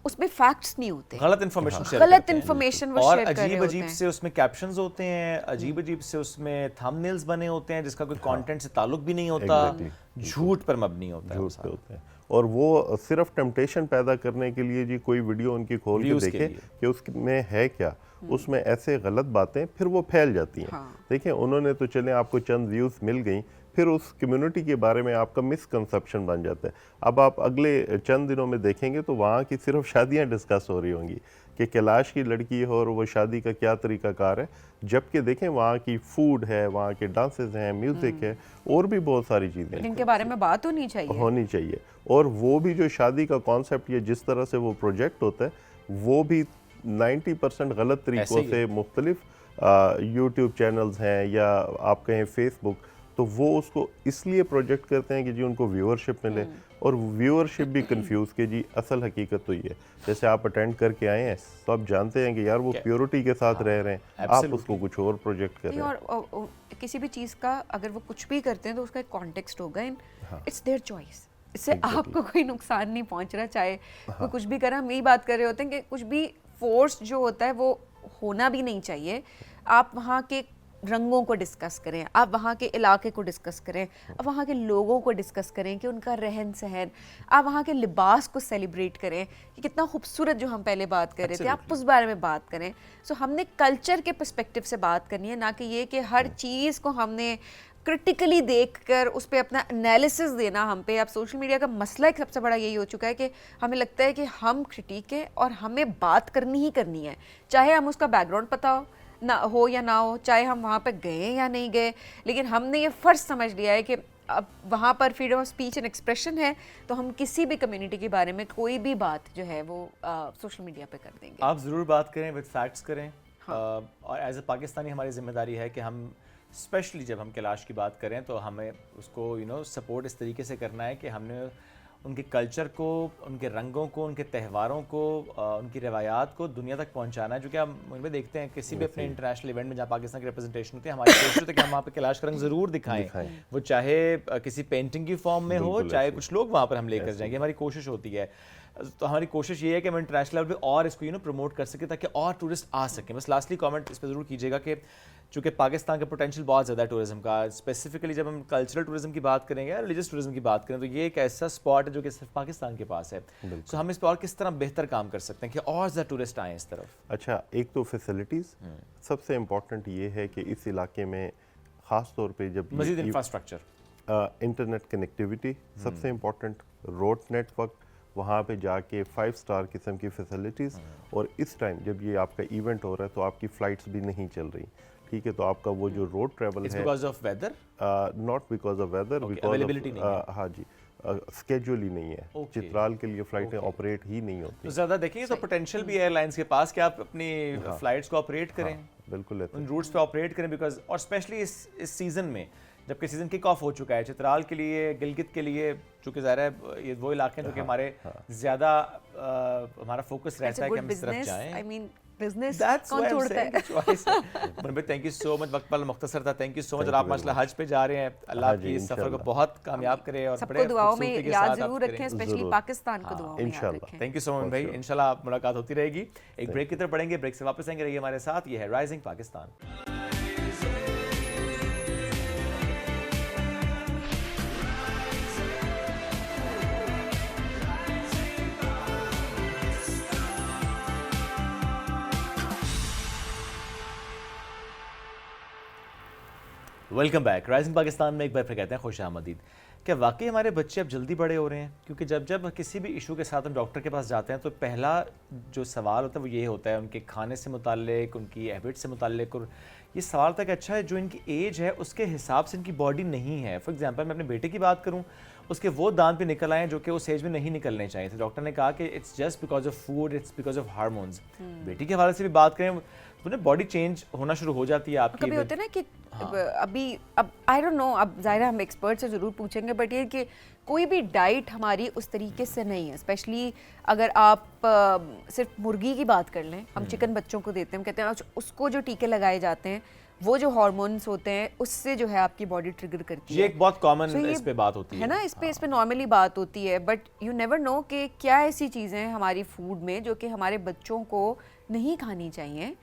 उसमें फैक्ट्स नहीं होते, गलत इन्फॉर्मेशन शेयर गलत इन्फॉर्मेशन वो और शेयर कर रहे होते अजीब हैं। से उसमें कैप्शंस होते हैं, अजीब अजीब से उसमें थंबनेल्स बने होते हैं जिसका कोई कंटेंट से ताल्लुक भी नहीं होता, झूठ पर मबनी होता है, झूठ पे होते हैं। और वो सिर्फ टेम्पटेशन पैदा करने के लिए जी कोई वीडियो उनकी खोल के देखे कि उसमें है क्या, उसमें ऐसे गलत बातें फिर वो फैल जाती हैं। देखिए, उन्होंने तो चले आपको चंद व्यूज़ मिल गई, फिर उस कम्युनिटी के बारे में आपका मिसकंसेप्शन बन जाता है। अब आप अगले चंद दिनों में देखेंगे तो वहाँ की सिर्फ शादियाँ डिस्कस हो रही होंगी कि कैलाश की लड़की है और वो शादी का क्या तरीक़ाकार है, जबकि देखें वहाँ की फूड है, वहाँ के डांसेस हैं, म्यूज़िक है, और भी बहुत सारी चीज़ें जिनके बारे में बात होनी चाहिए। और वो भी जो शादी का कॉन्सेप्ट या जिस तरह से वो प्रोजेक्ट होता है वो भी 90% गलत तरीक़ों से मुख्तलिफ यूट्यूब चैनल्स हैं या आप कहें फेसबुक, तो वो उसको इसलिए प्रोजेक्ट करते हैं कि जी उनको व्यूअरशिप मिले, और व्यूअरशिप भी कंफ्यूज के जी असल हकीकत तो ये, जैसे आप अटेंड करके आए हैं तो आप जानते हैं कि यार वो प्योरिटी के साथ रह रहे हैं, आप उसको कुछ और प्रोजेक्ट कर रहे हैं। और किसी भी चीज़ का अगर वो कुछ भी करते हैं तो उसका एक कॉन्टेक्स्ट होगा, इट्स देयर चॉइस, इससे आपको कोई नुकसान नहीं पहुंच रहा, चाहे वो कुछ भी करे। हम यही बात कर रहे होते हैं कि कुछ भी फोर्स जो होता है वो होना भी नहीं चाहिए। आप वहाँ के रंगों को डिस्कस करें, आप वहाँ के इलाके को डिस्कस करें, आप वहाँ के लोगों को डिस्कस करें कि उनका रहन सहन, आप वहाँ के लिबास को सेलिब्रेट करें कि कितना खूबसूरत, जो हम पहले बात कर रहे थे, आप उस बारे में बात करें। सो हमने कल्चर के पर्सपेक्टिव से बात करनी है, ना कि ये कि हर चीज़ को हमने क्रिटिकली देखकर उस पर अपना एनालिसिस देना हम पे। अब सोशल मीडिया का मसला एक सबसे बड़ा यही हो चुका है कि हमें लगता है कि हम क्रिटिक है और हमें बात करनी ही करनी है, चाहे हम उसका बैकग्राउंड पता हो या ना हो, चाहे हम वहाँ पर गए या नहीं गए, लेकिन हमने ये फ़र्ज समझ लिया है कि अब वहाँ पर freedom of speech and expression है, तो हम किसी भी कम्युनिटी के बारे में कोई भी बात जो है वो सोशल मीडिया पे कर देंगे। आप ज़रूर बात करें, विद फैक्ट्स करें। और एज ए पाकिस्तानी हमारी जिम्मेदारी है कि हम स्पेशली जब हम कैलाश की बात करें तो हमें उसको सपोर्ट इस तरीके से करना है कि हमने उनके कल्चर को, उनके रंगों को, उनके त्योहारों को, उनकी रवायात को दुनिया तक पहुंचाना है। जो कि हम उनमें देखते हैं किसी भी अपने इंटरनेशनल इवेंट में जहाँ पाकिस्तान की रिप्रेजेंटेशन होती है, हमारी कोशिश होती है कि हम वहाँ पे कैलाश का रंग ज़रूर दिखाएं, वो चाहे किसी पेंटिंग की फॉर्म में हो, चाहे कुछ लोग वहाँ पर हम लेकर जाएंगे, हमारी कोशिश होती है। तो हमारी कोशिश ये है कि हम इंटरनेशनल लेवल पे और इसको प्रमोट कर सकें ताकि और टूरिस्ट आ सकें। बस लास्टली कमेंट इस पर ज़रूर कीजिएगा कि चूँकि पाकिस्तान का पोटेंशियल बहुत ज़्यादा है टूरिज़्म का, स्पेसिफिकली जब हम कल्चरल टूरिज़्म की बात करेंगे या रिलीजियस टूरिज़्म की बात करें तो ये एक ऐसा स्पॉट है जो कि सिर्फ पाकिस्तान के पास है। सो हम इस पर और किस तरह बेहतर काम कर सकते हैं कि और ज़्यादा टूरिस्ट आएँ इस तरफ? अच्छा, एक तो फैसिलिटीज़ सबसे इम्पॉर्टेंट ये है कि इस इलाके में ख़ास तौर पे जब मज़ीद इंफ्रास्ट्रक्चर, इंटरनेट कनेक्टिविटी सबसे इम्पॉर्टेंट, रोड नेटवर्क, वहाँ पे जाके 5 स्टार किस्म की फैसिलिटीज़। और इस टाइम जब ये आपका इवेंट हो रहा है तो आपकी फ़्लाइट्स भी नहीं चल रही, ठीक है। तो आपका वो जो रोड ट्रैवल है, because of weather, not because of weather, availability नहीं है। हाँ जी, स्केड्यूल ही नहीं है। चित्राल के लिए फ़्लाइटें ऑपरेट ही नहीं होती। तो ज़्यादा देखेंगे तो पोटेंशियल भी एयरलाइंस के पास कि आप अपनी फ्लाइट्स को ऑपरेट करें, बिल्कुल उन रूट्स पे ऑपरेट करें, बिकॉज और स्पेशली इस सीज़न में जबकि सीज़न किक ऑफ हो चुका है, चित्राल के लिए, गिलगित के लिए, चूँकि ज़ाहिर है ये वो इलाके हैं जो कि हमारे ज़्यादा हमारा फोकस रहता है कि हम इस तरफ जाएं। आई मीन बिजनेस That's कौन why I'm छोड़ता saying है? choice है। मनबे, थैंक यू सो मच, वक्त पल मुख्तसर था, थैंक यू सो मच। और आप माशाल्लाह हज पे जा रहे हैं, अल्लाह हाँ आपकी जी, इस सफर को इंशाल्लाह। बहुत कामयाब करे और सबको बड़े दुआओं में खूबसूरती के याद साथ आप जरूर करें। रखें, स्पेशली ज़रूर। पाकिस्तान को दुआओं में याद इंशाल्लाह। रखें। थैंक यू सो मच भाई, इंशाल्लाह मुलाकात होती रहेगी। एक ब्रेक की तरफ बढ़ेंगे, ब्रेक से वापस आएंगे, रहिए हमारे साथ। ये है rising Pakistan. Welcome back. Rising Pakistan में एक बार फिर कहते हैं खुश आमदीद। क्या वाकई हमारे बच्चे अब जल्दी बड़े हो रहे हैं? क्योंकि जब किसी भी इशू के साथ हम डॉक्टर के पास जाते हैं तो पहला जो सवाल होता है वो ये होता है उनके खाने से मुताल्लिक, उनकी हैबिट से मुताल्लिक। और ये सवाल तक अच्छा है जो इनकी एज है उसके हिसाब से इनकी बॉडी नहीं है। फॉर एग्जांपल मैं अपने बेटे की बात करूं, उसके वो दांत भी निकल आए जो कि उस एज में नहीं निकलने चाहिए थे। डॉक्टर ने कहा कि it's just because of food, it's because of hormones. बेटी के हवाले से भी बात करें तो बॉडी चेंज होना शुरू हो जाती है आपकी। कभी होता है ना कि अब आई डोंट नो, अब ज़ाहिर है हम एक्सपर्ट से ज़रूर पूछेंगे, बट ये कि कोई भी डाइट हमारी उस तरीके से नहीं है। स्पेशली अगर आप सिर्फ मुर्गी की बात कर लें, हम चिकन बच्चों को देते हैं, हम कहते हैं उसको जो टीके लगाए जाते हैं वो जो हार्मोन्स होते हैं उससे जो है आपकी बॉडी ट्रिगर करती है। ये एक बहुत कॉमन इस पे बात होती है ना, इस पे नॉर्मली बात होती है, बट यू नेवर नो कि क्या ऐसी चीज़ें हैं हमारी फूड में जो कि हमारे बच्चों को नहीं खानी चाहिए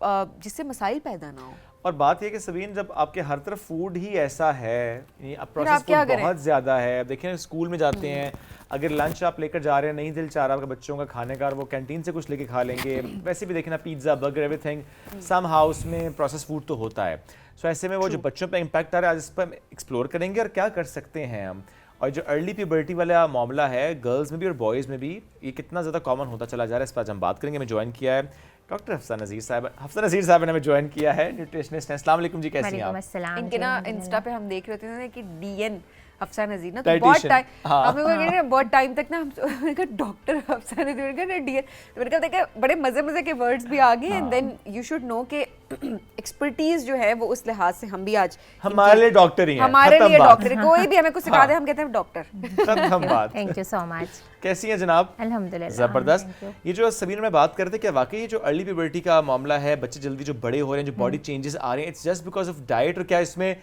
जिससे मसाइल पैदा ना हो। और बात ये कि सबीन, जब आपके हर तरफ फूड ही ऐसा है, प्रोसेस क्या फूड बहुत ज़्यादा है। अब देखिए स्कूल में जाते हैं, अगर लंच आप लेकर जा रहे हैं, नहीं दिल चाह रहा आपके बच्चों का खाने का, वो कैंटीन से कुछ लेके खा लेंगे। वैसे भी देखिए ना, पिज़्ज़ा, बर्गर, एवरीथिंग सम हाउस में प्रोसेस फूड तो होता है। सो ऐसे में वो जो बच्चों पे इम्पैक्ट आ रहा है, आज इस पर हम एक्सप्लोर करेंगे और क्या कर सकते हैं हम। और जो अर्ली प्यूबर्टी वाला मामला है गर्ल्स में भी और बॉयज़ में भी, ये कितना ज़्यादा कॉमन होता चला जा रहा है, इस पर आज हम बात करेंगे। मैं ज्वाइन किया है डॉक्टर हफ्सा नज़ीर साहब ने हमें ज्वाइन किया है, न्यूट्रिशनिस्ट हैं। अस्सलाम वालेकुम जी, कैसी हैं आप? इनके ना इंस्टा पे हम देख रहे थे ना कि डीएन हफ्सा नज़ीर ना, तो बहुत टाइम हमें बहुत टाइम तक ना हम डॉक्टर हफ्सा नज़ीर डीएन, तो मैंने कहा देखा बड़े मज़े के वर्ड्स भी आ गए। And then you should know कि एक्सपर्टीज जो है वो उस लिहाज से हम भी आज हमारे लिए डॉक्टर ही हैं, हमारे लिए डॉक्टर, कोई भी हमें कुछ सिखा दे हम कहते हैं डॉक्टर। खत्म बात। Thank you so much. कैसी हैं जनाब? अल्हम्दुलिल्लाह, ज़बरदस्त। ये जो सबीन में बात करते हैं, क्या वाकई ये जो अर्ली प्यूबर्टी का मामला है, बच्चे जल्दी जो बड़े हो रहे हैं, जो बॉडी चेंजेस आ रहे हैं, it's just because of diet? और क्या इसमें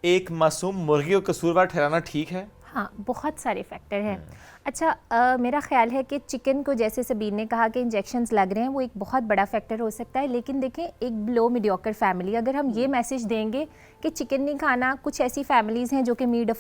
एक मासूम मुर्गी को कसूरवार ठहराना ठीक है? हाँ, बहुत सारे फैक्टर हैं। अच्छा, मेरा ख्याल है कि चिकन को, जैसे सबीन ने कहा कि इंजेक्शंस लग रहे हैं, वो एक बहुत बड़ा फैक्टर हो सकता है। लेकिन देखें, एक लो मीडियोकर फैमिली, अगर हम ये मैसेज देंगे कि चिकन नहीं खाना, कुछ ऐसी फैमिलीज़ हैं जो कि मीट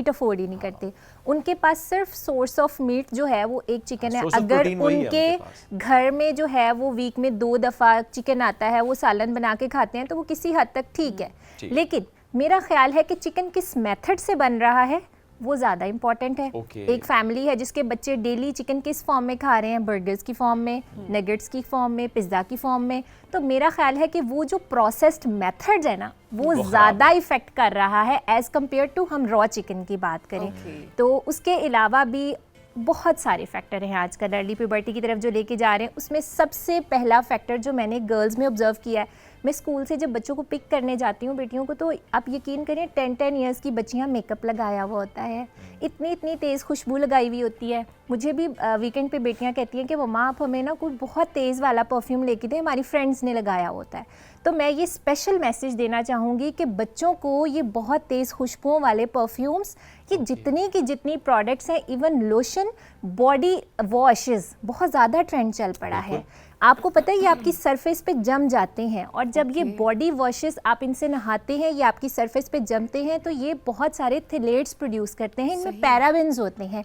अफोर्ड ही नहीं करते, उनके पास सिर्फ सोर्स ऑफ मीट जो है वो एक चिकन है। अगर उनके घर में जो है वो वीक में 2 दफ़ा चिकन आता है, वो सालन बना के खाते हैं, तो वो किसी हद तक ठीक है। लेकिन मेरा ख्याल है कि चिकन किस मेथड से बन रहा है वो ज़्यादा इंपॉर्टेंट है। एक फैमिली है जिसके बच्चे डेली चिकन किस फॉर्म में खा रहे हैं, बर्गर्स की फॉर्म में, नगेट्स की फॉर्म में, पिज़्ज़ा की फॉर्म में, तो मेरा ख्याल है कि वो जो प्रोसेस्ड मेथड्स है ना, वो ज़्यादा इफ़ेक्ट कर रहा है एज़ कम्पेयर टू हम रॉ चिकन की बात करें। तो उसके अलावा भी बहुत सारे फैक्टर हैं आजकल अर्ली प्यूबर्टी की तरफ जो लेके जा रहे हैं। उसमें सबसे पहला फैक्टर जो मैंने गर्ल्स में ऑब्जर्व किया है, मैं स्कूल से जब बच्चों को पिक करने जाती हूँ, बेटियों को, तो आप यकीन करें 10 ईयर्स की बच्चियाँ मेकअप लगाया हुआ होता है, इतनी तेज़ खुशबू लगाई हुई होती है। मुझे भी वीकेंड पे बेटियाँ कहती हैं कि मम्मा आप हमें ना कोई बहुत तेज़ वाला परफ्यूम लेके दें, हमारी फ्रेंड्स ने लगाया होता है। तो मैं ये स्पेशल मैसेज देना चाहूँगी कि बच्चों को ये बहुत तेज़ खुशबुओं वाले परफ्यूम्स, ये जितनी प्रोडक्ट्स हैं, इवन लोशन, बॉडी वॉशेस, बहुत ज़्यादा ट्रेंड चल पड़ा है। आपको पता है ये आपकी सरफेस पे जम जाते हैं, और जब ये बॉडी वॉशेस आप इनसे नहाते हैं, ये आपकी सरफेस पे जमते हैं, तो ये बहुत सारे थिलेट्स प्रोड्यूस करते हैं, इनमें पैराबेन्स होते हैं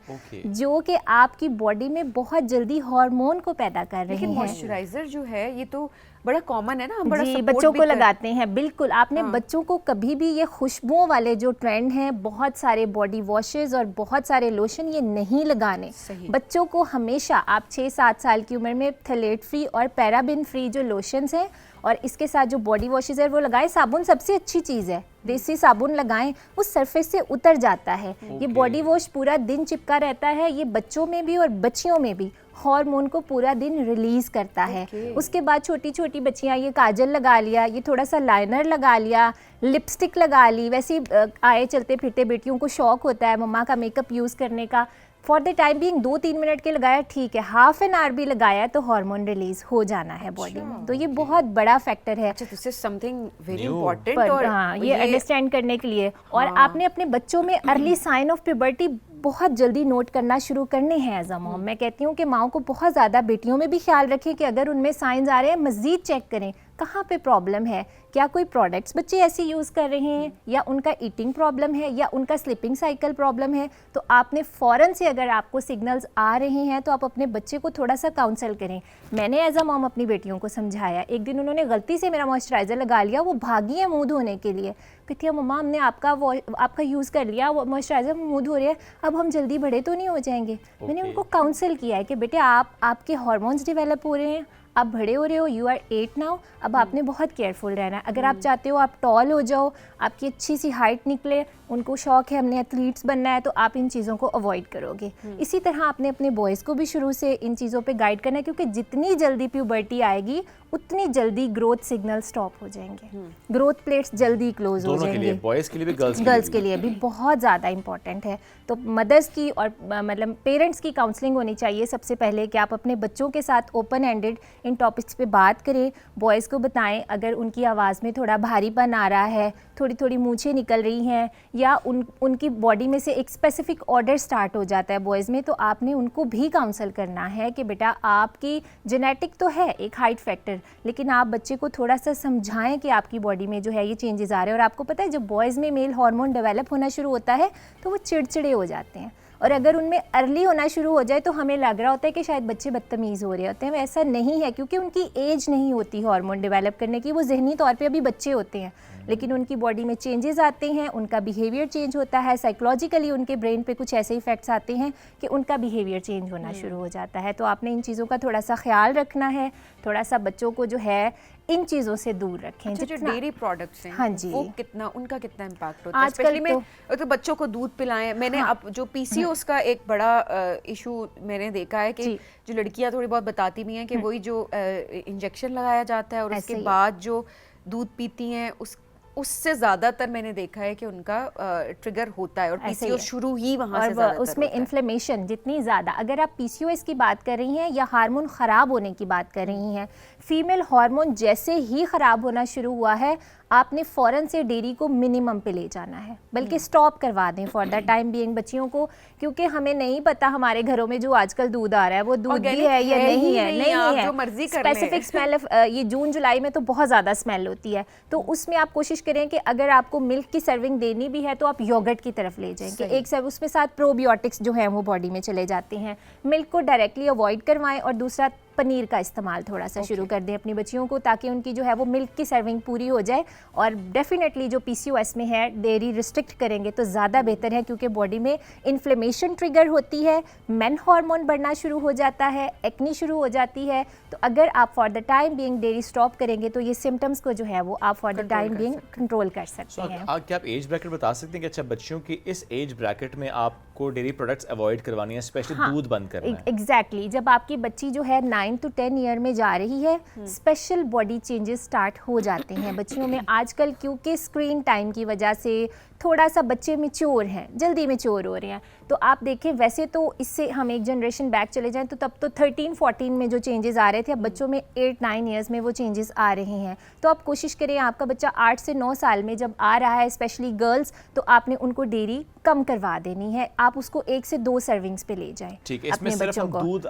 जो कि आपकी बॉडी में बहुत जल्दी हार्मोन को पैदा कर रहे हैं। मॉइस्चराइजर जो है ये तो बड़ा कॉमन है ना, हम बड़ा जी support बच्चों भी को लगाते हैं, बिल्कुल। आपने हाँ। बच्चों को कभी भी ये खुशबुओं वाले जो ट्रेंड हैं, बहुत सारे बॉडी वॉशेस और बहुत सारे लोशन, ये नहीं लगाने। सही। बच्चों को हमेशा आप 6-7 साल की उम्र में थलेट फ्री और पैराबिन फ्री जो लोशंस हैं और इसके साथ जो बॉडी वॉशेस है वो लगाएं। साबुन सबसे अच्छी चीज़ है, देसी साबुन लगाएं, वो सरफेस से उतर जाता है। ये बॉडी वॉश पूरा दिन चिपका रहता है, ये बच्चों में भी और बच्चियों में भी हार्मोन को पूरा दिन रिलीज करता है। उसके बाद छोटी छोटी बच्चियां ये काजल लगा लिया, ये थोड़ा सा लाइनर लगा लिया, लिपस्टिक लगा ली, वैसे आए चलते फिरते बेटियों को शौक होता है मम्मा का मेकअप यूज़ करने का। For the time being 2-3 minute के लगाया ठीक है, हाफ एन आवर भी लगाया तो हार्मोन रिलीज हो जाना है बॉडी में। तो ये बहुत बड़ा फैक्टर है। अच्छा, this is something very New. Important. पर और हाँ, ये अंडरस्टैंड करने के लिए। और आपने अपने बच्चों में अर्ली साइन ऑफ प्यूबर्टी बहुत जल्दी नोट करना शुरू करने हैं एज अ मॉम। मैं कहती हूँ कि माओ को बहुत ज़्यादा बेटियों में भी ख्याल रखें कि अगर उनमें साइंस आ रहे हैं मज़ीद चेक करें कहाँ पे प्रॉब्लम है, क्या कोई प्रोडक्ट्स बच्चे ऐसे यूज़ कर रहे हैं या उनका ईटिंग प्रॉब्लम है या उनका स्लीपिंग साइकिल प्रॉब्लम है। तो आपने फ़ौरन से अगर आपको सिग्नल्स आ रहे हैं तो आप अपने बच्चे को थोड़ा सा काउंसल करें। मैंने एज अ मॉम अपनी बेटियों को समझाया, एक दिन उन्होंने गलती से मेरा मॉइस्चराइज़र लगा लिया, वो भागी है मुँह धोने के लिए, कहती है मम्मा हमने आपका यूज़ कर लिया, वो मॉइस्चराइज़र मुँह धो रहे हैं, अब हम जल्दी बड़े तो नहीं हो जाएंगे। मैंने उनको काउंसल किया है कि बेटे आपके हार्मोन्स डेवलप हो रहे हैं, आप बड़े हो रहे हो, यू आर 8 नाउ, अब आपने बहुत केयरफुल रहना है। अगर आप चाहते हो आप टॉल हो जाओ, आपकी अच्छी सी हाइट निकले, उनको शौक है हमने एथलीट्स बनना है, तो आप इन चीज़ों को अवॉइड करोगे। इसी तरह आपने अपने बॉयज़ को भी शुरू से इन चीज़ों पे गाइड करना है, क्योंकि जितनी जल्दी प्यूबर्टी आएगी उतनी जल्दी ग्रोथ सिग्नल स्टॉप हो जाएंगे, ग्रोथ प्लेट्स जल्दी क्लोज हो दोनों के लिए, जाएंगे। बॉयज़ के लिए भी गर्ल्स के लिए भी बहुत ज़्यादा इंपॉर्टेंट है। तो मदर्स की और मतलब पेरेंट्स की काउंसलिंग होनी चाहिए सबसे पहले, कि आप अपने बच्चों के साथ ओपन एंडेड इन टॉपिक्स पे बात करें, बॉयज़ को बताएं अगर उनकी आवाज़ में थोड़ा भारीपन आ रहा है, थोड़ी थोड़ी मूंछें निकल रही हैं या उनकी बॉडी में से एक स्पेसिफिक ऑर्डर स्टार्ट हो जाता है बॉयज़ में, तो आपने उनको भी काउंसल करना है कि बेटा आपकी जेनेटिक तो है एक हाइट फैक्टर, लेकिन आप बच्चे को थोड़ा सा समझाएं कि आपकी बॉडी में जो है ये चेंजेस आ रहे हैं। और आपको पता है जब बॉयज़ में मेल हार्मोन डेवलप होना शुरू होता है तो वो चिड़चिड़े हो जाते हैं, और अगर उनमें अर्ली होना शुरू हो जाए तो हमें लग रहा होता है कि शायद बच्चे बदतमीज़ हो रहे होते हैं। ऐसा नहीं है, क्योंकि उनकी एज नहीं होती हार्मोन डेवलप करने की, वो जहनी तौर पे अभी बच्चे होते हैं, लेकिन उनकी बॉडी में चेंजेस आते हैं, उनका बिहेवियर चेंज होता है, साइकोलॉजिकली उनके ब्रेन पे कुछ ऐसे इफेक्ट्स आते हैं कि उनका बिहेवियर चेंज होना शुरू हो जाता है। तो आपने इन चीज़ों का थोड़ा सा ख्याल रखना है, थोड़ा सा बच्चों को जो है इन चीज़ों से दूर रखें। अच्छा, जो डेयरी प्रोडक्ट्स हैं, हाँ जी, वो उनका कितना इम्पैक्ट होता है? आजकल स्पेशली में तो बच्चों को दूध पिलाएं। मैंने अब जो पीसीओएस का एक बड़ा इशू मैंने देखा है कि जो लड़कियां थोड़ी बहुत बताती भी हैं कि वही जो इंजेक्शन लगाया जाता है और उसके बाद जो दूध पीती हैं उससे ज़्यादातर मैंने देखा है कि उनका ट्रिगर होता है, और पीसीओएस शुरू ही वहाँ से ज़्यादातर उसमें इन्फ्लेमेशन जितनी ज़्यादा, अगर आप पीसीओएस की बात कर रही हैं या हार्मोन ख़राब होने की बात कर रही हैं, फीमेल हार्मोन जैसे ही ख़राब होना शुरू हुआ है आपने फ़ौरन से डेयरी को मिनिमम पे ले जाना है, बल्कि स्टॉप करवा दें फॉर द टाइम बीइंग बच्चियों को, क्योंकि हमें नहीं पता हमारे घरों में जो आजकल दूध आ रहा है वो दूध भी है या नहीं है, नहीं है। स्पेसिफिक स्मेल, ये जून जुलाई में तो बहुत ज़्यादा स्मेल होती है, तो उसमें आप कोशिश करें कि अगर आपको मिल्क की सर्विंग देनी भी है तो आप योगर्ट की तरफ ले जाएं, कि एक सर्व उसमें साथ प्रोबियोटिक्स जो हैं वो बॉडी में चले जाते हैं। मिल्क को डायरेक्टली अवॉइड करवाएं, और दूसरा पनीर का इस्तेमाल थोड़ा सा शुरू कर दें अपनी बच्चियों को, ताकि उनकी जो है वो मिल्क की सर्विंग पूरी हो जाए। और डेफिनेटली जो पीसीओएस में है डेयरी रिस्ट्रिक्ट करेंगे तो ज़्यादा बेहतर है, क्योंकि बॉडी में इन्फ्लेमेशन ट्रिगर होती है, मेन हार्मोन बढ़ना शुरू हो जाता है, एक्नी शुरू हो जाती है। तो अगर आप for the time being dairy stop करेंगे तो ये सिम्टम्स को जो है वो आप for the time being control कर सकते हैं। क्या आप एज ब्रैकेट बता सकते हैं कि अच्छा बच्चियों की इस एज ब्रैकेट में आपको डेयरी प्रोडक्ट्स अवॉइड करवानी है, स्पेशली दूध बंद करना है? एग्जैक्टली, जब आपकी बच्ची जो है 9 to 10 ईयर में जा रही है, स्पेशल बॉडी चेंजेस स्टार्ट हो जाते हैं बच्चियों में आजकल, क्योंकि स्क्रीन टाइम की वजह से थोड़ा सा बच्चे मैच्योर हैं, जल्दी मैच्योर हो रहे हैं। तो आप देखें, वैसे तो इससे हम एक जनरेशन बैक चले जाएं तो तब तो 13-14 में जो चेंजेस आ रहे थे, अब बच्चों में 8-9 ईयर्स में वो चेंजेस आ रहे हैं। तो आप कोशिश करें, आपका बच्चा 8 से 9 साल में जब आ रहा है, स्पेशली गर्ल्स, तो आपने उनको डेयरी कम करवा देनी है, आप उसको 1 से 2 सर्विंग्स पे ले जाएं। ठीक है, इसमें सिर्फ हम दूध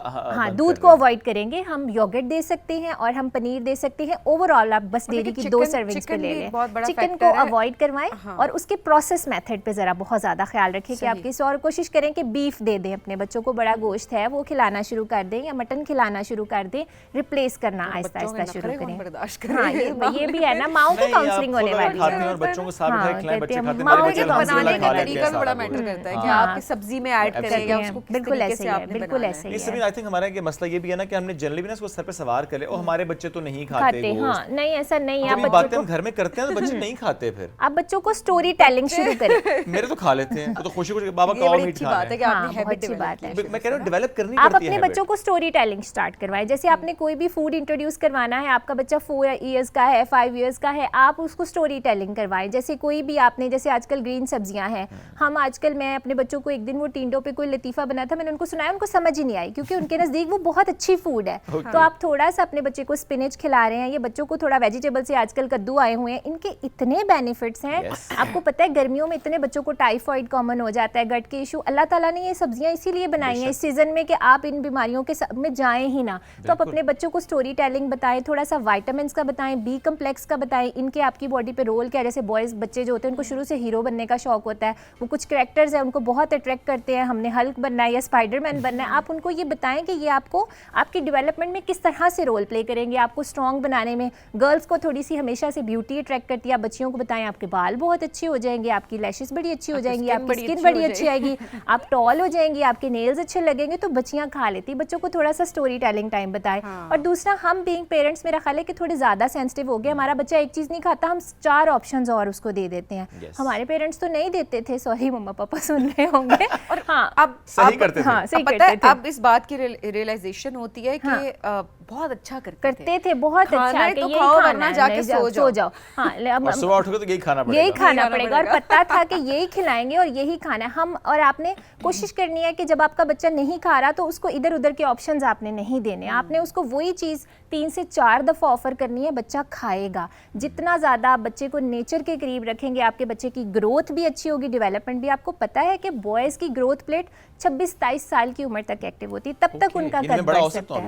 दूध को अवॉइड करेंगे, हम योगर्ट दे सकते हैं और हम पनीर दे सकते हैं। ओवरऑल आप बस डेयरी की 2 सर्विंग्स पे ले लें। चिकन को अवॉइड करवाएं और उसके प्रोसेस मेथड पे ज़रा बहुत ज़्यादा ख्याल रखें कि आप किस, और कोशिश करें कि बीफ दे दें अपने बच्चों को, बड़ा गोश्त है वो खिलाना शुरू कर दें या मटन खिलाना शुरू कर दें, रिप्लेस करना आहिस्ता आहिस्ता शुरू करें। हाँ, ये भी है ना, माओ की काउंसलिंग होने वाली है। और बच्चों को साबित है खिलाएं, बच्चे खाते हैं, माओ मेरे के बच्चे बनाने का खा लेते तरीका हैं भी बड़ा सारा मैटर कुछ। करता है कि आप किस सब्जी में ऐड करें या उसको किस बिल्कुल तरीके ऐसे से ही है, आपने बिल्कुल बनाना ऐसे है। ही इसमें आई थिंक हमारा मसला ये भी है ना कि हमने जनरली भी ना इसको सर पे सवार कर ले, और हमारे बच्चे तो नहीं खाते हाँ, गोश्त। नहीं ऐसा नहीं है। जब ये आप बातें बच्चों हम घर में करते हैं तो बच्चे नहीं खाते फिर। आप बच्चों को स्टोरी टेलिंग शुरू करें। मेरे तो खा लेते हैं, वो तो खुशी खुशी बाबा ये काओ बड़ी मीट अच्छी खाना बात है है। कि हाँ, आपने बहुत हैबिट अच्छी बात है। मैं कह रहा हूँ डेवलप करनी आप पड़ती है अपने habit। बच्चों को स्टोरी टेलिंग स्टार्ट करवाएं। जैसे आपने कोई भी फूड इंट्रोड्यूस करवाना है, आपका बच्चा 4 इयर्स का है, 5 इयर्स का है, आप उसको स्टोरी टेलिंग करवाएं। जैसे कोई भी आपने, जैसे आजकल ग्रीन सब्जियां हैं, हम आजकल, मैं अपने बच्चों को एक दिन वो टिंडो पे कोई लतीफ़ा बना था, मैंने उनको सुनाया, उनको समझ ही नहीं आई क्योंकि उनके नज़दीक वो बहुत अच्छी फूड है। तो आप थोड़ा सा अपने बच्चे को स्पिनच खिला रहे हैं, ये बच्चों को थोड़ा वेजिटेबल से, आजकल कद्दू आए हुए हैं, इनके इतने बेनिफिट्स हैं। आपको पता है गर्मियों में इतने बच्चों को टाइफाइड कॉमन हो जाता है, गट के इशू, अल्लाह ताला ने ये सब्जियां इसीलिए बनाई हैं इस सीजन में कि आप इन बीमारियों के में जाएं ही ना। तो आप अपने बच्चों को स्टोरी टेलिंग बताएं, थोड़ा सा विटामिन्स का बताएं, बी कम्प्लेक्स का बताएं, इनके आपकी बॉडी पे रोल क्या है। जैसे बॉयज़ बच्चे जो होते हैं उनको शुरू से हीरो बनने का शौक होता है, वो कुछ कैरेक्टर्स हैं उनको बहुत अट्रैक्ट करते हैं, हमने हल्क बनना है या स्पाइडरमैन बनना है। आप उनको ये बताएं कि ये आपको आपकी डेवलपमेंट में किस तरह से रोल प्ले करेंगे, आपको स्ट्रॉन्ग बनाने में। गर्ल्स को थोड़ी सी हमेशा से ब्यूटी अट्रैक्ट करती है, आप बच्चियों को बताएं आपके बाल बहुत अच्छे हो जाएंगे, आपकी लैशेस बड़ी अच्छी हो जाएंगी, आपकी स्किन बड़ी अच्छी आएगी, आप टॉल हो जाएंगी, आपके नेल्स अच्छे लगेंगे। तो बच्चियां खा लेती, बच्चों को थोड़ा सा स्टोरी टेलिंग टाइम बताएं। और दूसरा, हम बीइंग पेरेंट्स, मेरा ख्याल है कि थोड़े ज़्यादा सेंसिटिव हो गए। हमारा बच्चा एक चीज़ नहीं खाता, हम 4 ऑप्शंस और उसको दे देते हैं। हमारे पेरेंट्स तो नहीं देते थे, सॉरी मम्मा पापा सुन रहे होंगे। और हाँ, अब सही करते थे। हाँ, सही पता है करते थे। अब इस बात की रियलाइजेशन होती है कि बहुत अच्छा करते थे, बहुत अच्छा खाना है कि तो यही खाओ, खाना वरना है, जाके नहीं, सो जाओ। हाँ, और सुबह उठोगे तो यही खाना पड़ेगा, यही खाना पड़ेगा। और पड़ेगा। पता था कि यही खिलाएंगे और यही खाना है हम। और आपने कोशिश करनी है कि जब आपका बच्चा नहीं खा रहा तो उसको इधर उधर के ऑप्शंस आपने नहीं देने, आपने उसको वही चीज़ 3 से 4 दफ़ा ऑफर करनी है, बच्चा खाएगा। जितना ज़्यादा आप बच्चे को नेचर के करीब रखेंगे, आपके बच्चे की ग्रोथ भी अच्छी होगी, डेवलपमेंट भी। आपको पता है कि बॉयज़ की ग्रोथ प्लेट 26-27 साल की उम्र तक एक्टिव होती है, तब तक उनका कद बढ़ सकता है।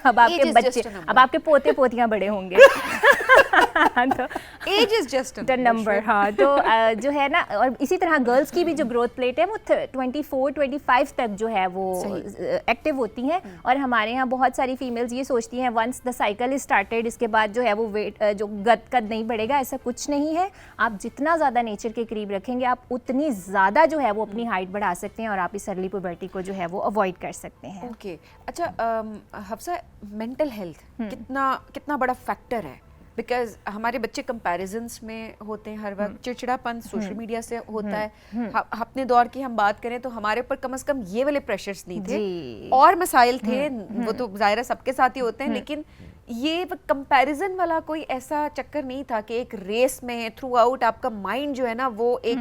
अब आपके बच्चे, अब आपके पोते पोतियां बड़े होंगे। तो age is just the number. हाँ, तो जो है ना, और इसी तरह गर्ल्स की भी जो ग्रोथ प्लेट है वो 24-25 तक जो है वो एक्टिव होती हैं। और हमारे यहाँ बहुत सारी फीमेल्स ये सोचती हैं once the cycle is started, इसके बाद जो है वो वेट जो कद नहीं बढ़ेगा। ऐसा कुछ नहीं है। आप जितना ज़्यादा नेचर के करीब रखेंगे, आप उतनी ज़्यादा जो है वो अपनी हाइट बढ़ा सकते हैं और आप इस अर्ली पुबर्टी को जो है वो अवॉइड कर सकते हैं। ओके, अच्छा हफ्सा, मेंटल हेल्थ कितना बड़ा फैक्टर है? बिकॉज हमारे बच्चे कंपैरिजन्स में होते हैं हर वक्त, चिड़चिड़ापन सोशल मीडिया से होता है। अपने दौर की हम बात करें तो हमारे ऊपर कम से कम ये वाले प्रेशर्स नहीं थे, और मसाइल थे, वो तो ज़ाहिर सबके साथ ही होते हैं, लेकिन ये कंपैरिजन वाला कोई ऐसा चक्कर नहीं था कि एक रेस में थ्रू आउट आपका माइंड जो है ना वो एक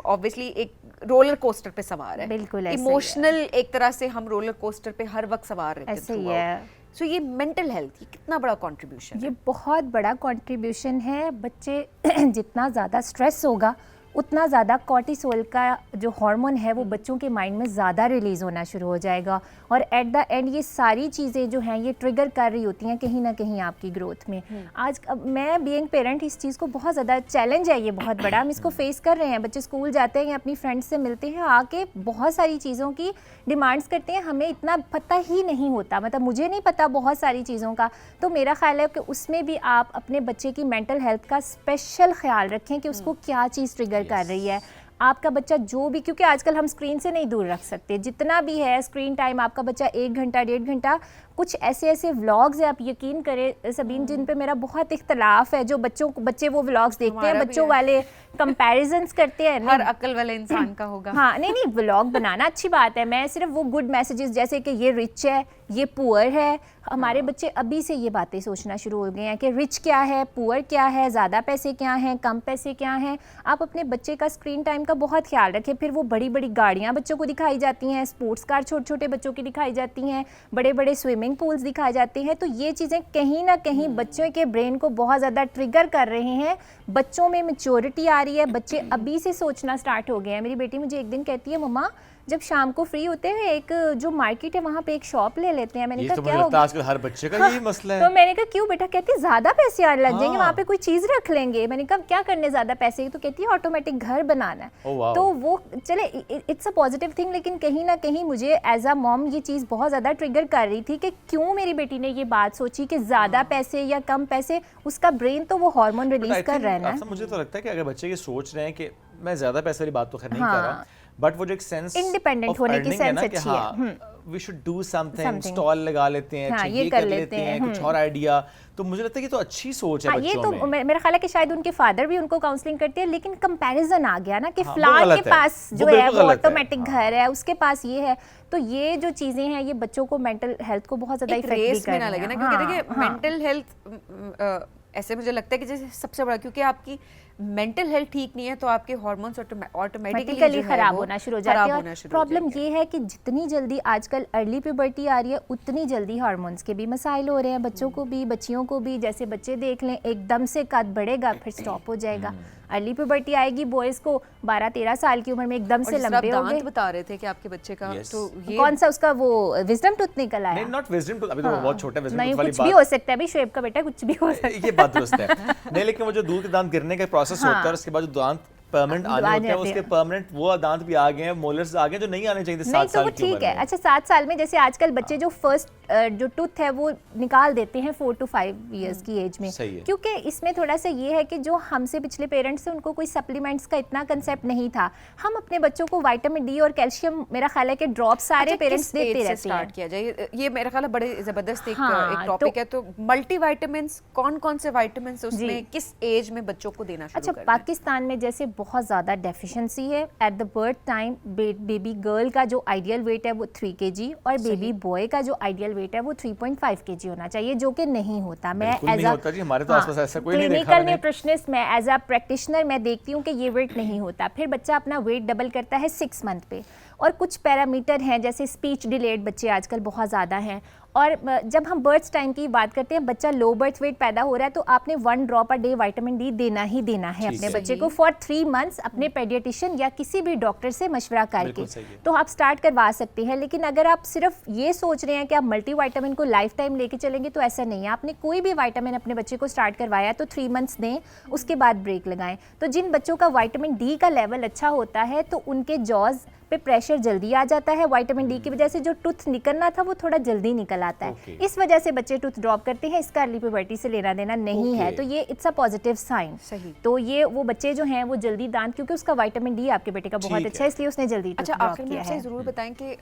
ऑब्वियसली एक रोलर कोस्टर पे सवार है। बिल्कुल इमोशनल एक तरह से हम रोलर कोस्टर पे हर वक्त सवार रहते हैं। ऐसे ही है। सो ये मेंटल हेल्थ, ये कितना बड़ा कंट्रीब्यूशन? ये बहुत बड़ा कंट्रीब्यूशन है। बच्चे जितना ज़्यादा स्ट्रेस होगा उतना ज़्यादा कॉर्टिसोल का जो हार्मोन है वो बच्चों के माइंड में ज़्यादा रिलीज़ होना शुरू हो जाएगा, और एट द एंड ये सारी चीज़ें जो हैं ये ट्रिगर कर रही होती हैं कहीं ना कहीं आपकी ग्रोथ में। आज मैं बीइंग पेरेंट इस चीज़ को बहुत ज़्यादा चैलेंज है, ये बहुत बड़ा हम इसको फेस कर रहे हैं। बच्चे स्कूल जाते हैं, अपनी फ्रेंड्स से मिलते हैं, आके बहुत सारी चीज़ों की डिमांड्स करते हैं, हमें इतना पता ही नहीं होता, मतलब मुझे नहीं पता बहुत सारी चीज़ों का। तो मेरा ख्याल है कि उसमें भी आप अपने बच्चे की मेंटल हेल्थ का स्पेशल ख्याल रखें कि उसको क्या चीज़ ट्रिगर कर रही है। आपका बच्चा जो भी, क्योंकि आजकल हम स्क्रीन से नहीं दूर रख सकते, जितना भी है स्क्रीन टाइम आपका बच्चा 1 घंटा 1.5 घंटा, कुछ ऐसे व्लॉग्स है, आप यकीन करें सबीन, जिन पे मेरा बहुत इख्तलाफ है, जो बच्चे वो व्लॉग्स देखते हैं, बच्चों वाले कंपैरिजन्स करते हैं। हर अक्ल वाले इंसान का होगा। हाँ, नहीं व्लॉग बनाना अच्छी बात है, मैं सिर्फ वो गुड मैसेजेस जैसे कि ये रिच है, ये पुअर है, हमारे बच्चे अभी से ये बातें सोचना शुरू हो गए हैं कि रिच क्या है, पुअर क्या है, ज़्यादा पैसे क्या हैं, कम पैसे क्या हैं। आप अपने बच्चे का स्क्रीन टाइम का बहुत ख्याल रखें। फिर वो बड़ी बड़ी गाड़ियाँ बच्चों को दिखाई जाती हैं, स्पोर्ट्स कार छोटे छोटे बच्चों की दिखाई जाती हैं, बड़े बड़े स्विमिंग पूल्स दिखाए जाते हैं। तो ये चीज़ें कहीं ना कहीं बच्चों के ब्रेन को बहुत ज़्यादा ट्रिगर कर रहे हैं। बच्चों में मैच्योरिटी आ रही है, बच्चे अभी से सोचना स्टार्ट हो गए हैं। मेरी बेटी मुझे एक दिन कहती है, मम्मा जब शाम को फ्री होते हैं एक जो मार्केट है वहाँ पे एक शॉप ले लेते हैं। मैंने ये कहा तो क्या मुझे लगता होगा, है आजकल हर बच्चे का यही मसला है। तो मैंने कहा क्यों बेटा, कहती है ज्यादा पैसे आने लग जाएंगे, हाँ। वहाँ पे कोई चीज रख लेंगे। मैंने कहा क्या करने ज्यादा पैसे, तो कहती है ऑटोमेटिक घर बनाना है। Oh, wow. तो वो चले इट्स अ पॉजिटिव थिंग, लेकिन कहीं ना कहीं मुझे एज अ मॉम ये चीज़ बहुत ज़्यादा ट्रिगर कर रही थी कि क्यों मेरी बेटी ने ये बात सोची कि ज़्यादा पैसे या कम पैसे, उसका ब्रेन तो वो हार्मोन रिलीज कर रहा है ना। मुझे तो लगता है कि अगर बच्चे ये सोच रहे हैं कि मैं ज्यादा पैसे वाली बात तो खैर नहीं हाँ। कर रहा, बट वो जो एक सेंस Independent होने की sense अच्छी है। We should do something, Something. Stall लगा लेते हैं, हाँ, अच्छा, ये ये कर कर लेते लेते हैं, हैं, कुछ और आइडिया, तो मुझे लगता है कि तो अच्छी सोच है हाँ, ये बच्चों तो में। मेरा ख्याल है कि शायद उनके फादर भी उनको काउंसलिंग करते हैं, लेकिन कंपैरिजन आ गया ना कि हाँ, वो फ्लान गलत के है। पास वो जो है बिल्कुल वो गलत है। ऑटोमेटिक घर है, उसके पास ये है। तो ये जो चीजें हैं ये बच्चों को मेंटल हेल्थ को बहुत ज्यादा एक इफेक्ट भी रेस कर में रही ना लगे हैं। ना, क्योंकि देखिए हाँ, मेंटल हेल्थ ऐसे मुझे लगता है कि जैसे सबसे बड़ा, क्योंकि आपकी मेंटल हेल्थ ठीक नहीं है तो आपके हार्मोन्स ऑटोमेटिकली खराब होना शुरू हो जाते हैं। प्रॉब्लम ये है कि जितनी जल्दी आजकल अर्ली प्यूबर्टी आ रही है उतनी जल्दी हार्मोन्स के भी मसाइल हो रहे हैं, बच्चों को भी बच्चियों को भी। जैसे बच्चे देख लें एकदम से कद बढ़ेगा फिर स्टॉप हो जाएगा। अर्ली प्यूबर्टी आएगी बॉयज को 12-13 साल की उम्र में एकदम से लंबे हो गए। बता रहे थे कि आपके बच्चे का Yes. तो ये कौन सा उसका वो विजडम टूथ निकल आया? नहीं, नॉट विजडम टूथ, अभी तो वो बहुत छोटा विजडम नहीं, टूथ वाली कुछ भी बात हो सकता है अभी शुएब का बेटा, कुछ भी हो सकता है। ये बात दुरुस्त है। नहीं, लेकिन वो जो दूध के दांत गिरने का प्रोसेस होता है और उसके बाद जो दांत परमानेंट आने होते हैं, उसके परमानेंट वो दांत भी आ गए हैं, मोलर्स आ गए जो नहीं आने चाहिए थे 7 नहीं तो साल वो की ठीक उम्र है। में। अच्छा 7 साल में जैसे आजकल बच्चे जो फर्स्ट जो टूथ है वो निकाल देते हैं 4 to 5 इयर्स की एज में, सही है। क्योंकि इसमें थोड़ा सा ये है कि जो हमसे पिछले पेरेंट्स थे उनको कोई सप्लीमेंट्स का इतना कंसेप्ट नहीं था। हम अपने बच्चों को विटामिन डी और कैल्शियम मेरा ख्याल है कि ड्रॉप सारे पेरेंट्स देते रहते हैं। स्टार्ट किया जाए, ये मेरा ख्याल है बड़े जबरदस्त एक हाँ, टॉपिक है। तो मल्टीविटामिन्स, कौन से विटामिन्स उसमें किस एज में बच्चों को देना शुरू अच्छा करना है? पाकिस्तान में जैसे बहुत ज़्यादा डेफिशिएंसी है। At the birth time baby girl का जो आइडियल वेट है वो 3 kg और बेबी बॉय का जो आइडियल वेट है वो 3.5 kg होना चाहिए, जो कि नहीं होता। मैं बिल्कुल नहीं होता जी, हमारे तो आसपास ऐसा कोई नहीं देखा क्लिनिकल मैंने। न्यूट्रिशनिस्ट, मैं एज अ प्रैक्टिशनर मैं देखती हूँ कि ये वेट नहीं होता। फिर बच्चा अपना वेट डबल करता है 6 मंथ पे। और कुछ पैरामीटर हैं जैसे स्पीच डिलेड बच्चे आजकल बहुत ज़्यादा हैं। और जब हम बर्थ टाइम की बात करते हैं, बच्चा लो बर्थ वेट पैदा हो रहा है तो आपने 1 drop a day vitamin D देना ही देना है अपने बच्चे को फॉर 3 months अपने पेडियाट्रिशियन या किसी भी डॉक्टर से मशवरा करके। तो आप स्टार्ट करवा सकते हैं। लेकिन अगर आप सिर्फ ये सोच रहे हैं कि आप मल्टी विटामिन को लाइफ टाइम लेके चलेंगे तो ऐसा नहीं है। आपने कोई भी विटामिन अपने बच्चे को स्टार्ट करवाया तो 3 months दें, उसके बाद ब्रेक लगाएं। तो जिन बच्चों का विटामिन डी का लेवल अच्छा होता है तो उनके जॉज पे प्रेशर जल्दी आ जाता है। विटामिन डी की वजह से जो टूथ निकलना था वो थोड़ा जल्दी निकल आता है। इस वजह से बच्चे टूथ ड्रॉप करते हैं। इसका अर्ली प्यूबर्टी से लेना देना नहीं है। तो ये इट्स अ पॉजिटिव साइन। सही। तो ये वो बच्चे जो हैं वो जल्दी दांत, क्योंकि उसका विटामिन डी आपके बेटे का बहुत अच्छा है इसलिए उसने जल्दी अच्छा टूथ ड्रॉप आखिर में किया आपसे है। ज़रूर बताएं कि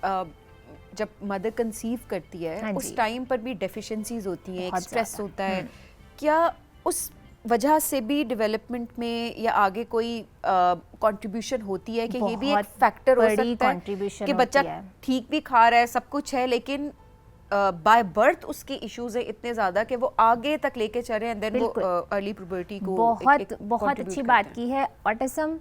जब मदर कंसीव करती है हाँ उस जी। टाइम पर भी डेफिशिएंसीज होती हैं, बहुत स्ट्रेस ज़्यादा। होता है, क्या उस वजह से भी डेवलपमेंट में या आगे कोई कंट्रीब्यूशन होती है कि ये भी एक बहुत फैक्टर हो बड़ी सकता है contribution कि बच्चा होती है। ठीक भी खा रहा है, सब कुछ है, लेकिन बाय बर्थ उसके इश्यूज है इतने ज्यादा कि वो आगे तक लेके चल रहे हैं, देन वो अर्ली प्यूबर्टी को बहुत अच्छी बात की है। ऑटिज्म,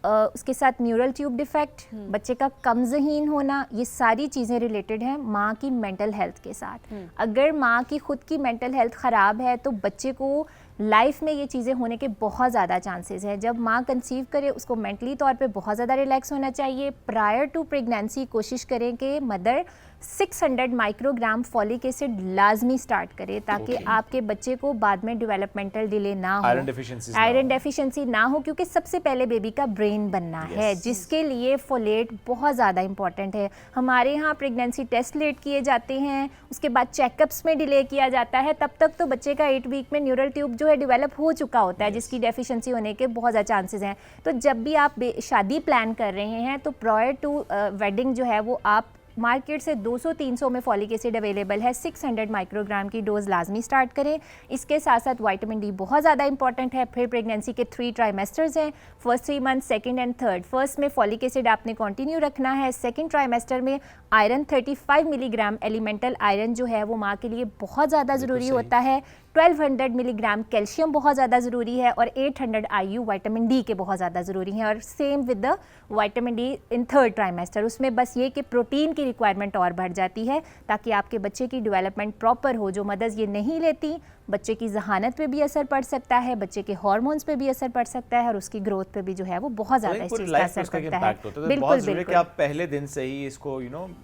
उसके साथ न्यूरल ट्यूब डिफेक्ट, बच्चे का कम ज़हीन होना, ये सारी चीज़ें रिलेटेड हैं माँ की मेंटल हेल्थ के साथ। अगर माँ की खुद की मेंटल हेल्थ ख़राब है तो बच्चे को लाइफ में ये चीज़ें होने के बहुत ज़्यादा चांसेस हैं। जब माँ कंसीव करे उसको मेंटली तौर पे बहुत ज़्यादा रिलैक्स होना चाहिए। प्रायर टू प्रेगनेंसी कोशिश करें कि मदर 600 माइक्रोग्राम फॉलिक एसिड लाजमी स्टार्ट करे ताकि आपके बच्चे को बाद में डेवलपमेंटल डिले ना हो, आयरन डेफिशिएंसी ना हो, क्योंकि सबसे पहले बेबी का ब्रेन बनना है जिसके लिए फोलेट बहुत ज़्यादा इंपॉर्टेंट है। हमारे यहाँ प्रेगनेंसी टेस्ट लेट किए जाते हैं, उसके बाद चेकअप्स में डिले किया जाता है। तब तक तो बच्चे का 8 वीक में न्यूरल ट्यूब जो है डेवलप हो चुका होता है, जिसकी डेफिशिएंसी होने के बहुत ज़्यादा चांसेस हैं। तो जब भी आप शादी प्लान कर रहे हैं तो प्रायर टू वेडिंग जो है वो आप मार्केट से 200-300 में फॉलिक एसिड अवेलेबल है, 600 माइक्रोग्राम की डोज लाजमी स्टार्ट करें। इसके साथ साथ विटामिन डी बहुत ज़्यादा इंपॉर्टेंट है। फिर प्रेगनेंसी के 3 ट्राइमेस्टर्स हैं, first 3 month, second and third. First में फॉलिक एसिड आपने कंटिन्यू रखना है। सेकंड ट्राइमेस्टर में आयरन 35 मिलीग्राम एलिमेंटल आयरन जो है वो माँ के लिए बहुत ज़्यादा ज़रूरी होता है। 1200 मिलीग्राम कैल्शियम बहुत ज़्यादा ज़रूरी है और 800 IU विटामिन डी के बहुत ज़्यादा ज़रूरी हैं। और same with the vitamin D in 3rd trimester, उसमें बस ये कि प्रोटीन की रिक्वायरमेंट और बढ़ जाती है ताकि आपके बच्चे की डेवलपमेंट प्रॉपर हो। जो मदर्स ये नहीं लेती, बच्चे की जहानत पे भी असर पड़ सकता है, बच्चे के हार्मोन्स पे भी असर पड़ सकता है और उसकी ग्रोथ पे भी जो है वो बहुत ज़्यादा इस चीज़ का असर पड़ता है। बिल्कुल बिल्कुल कि आप पहले दिन से ही इसको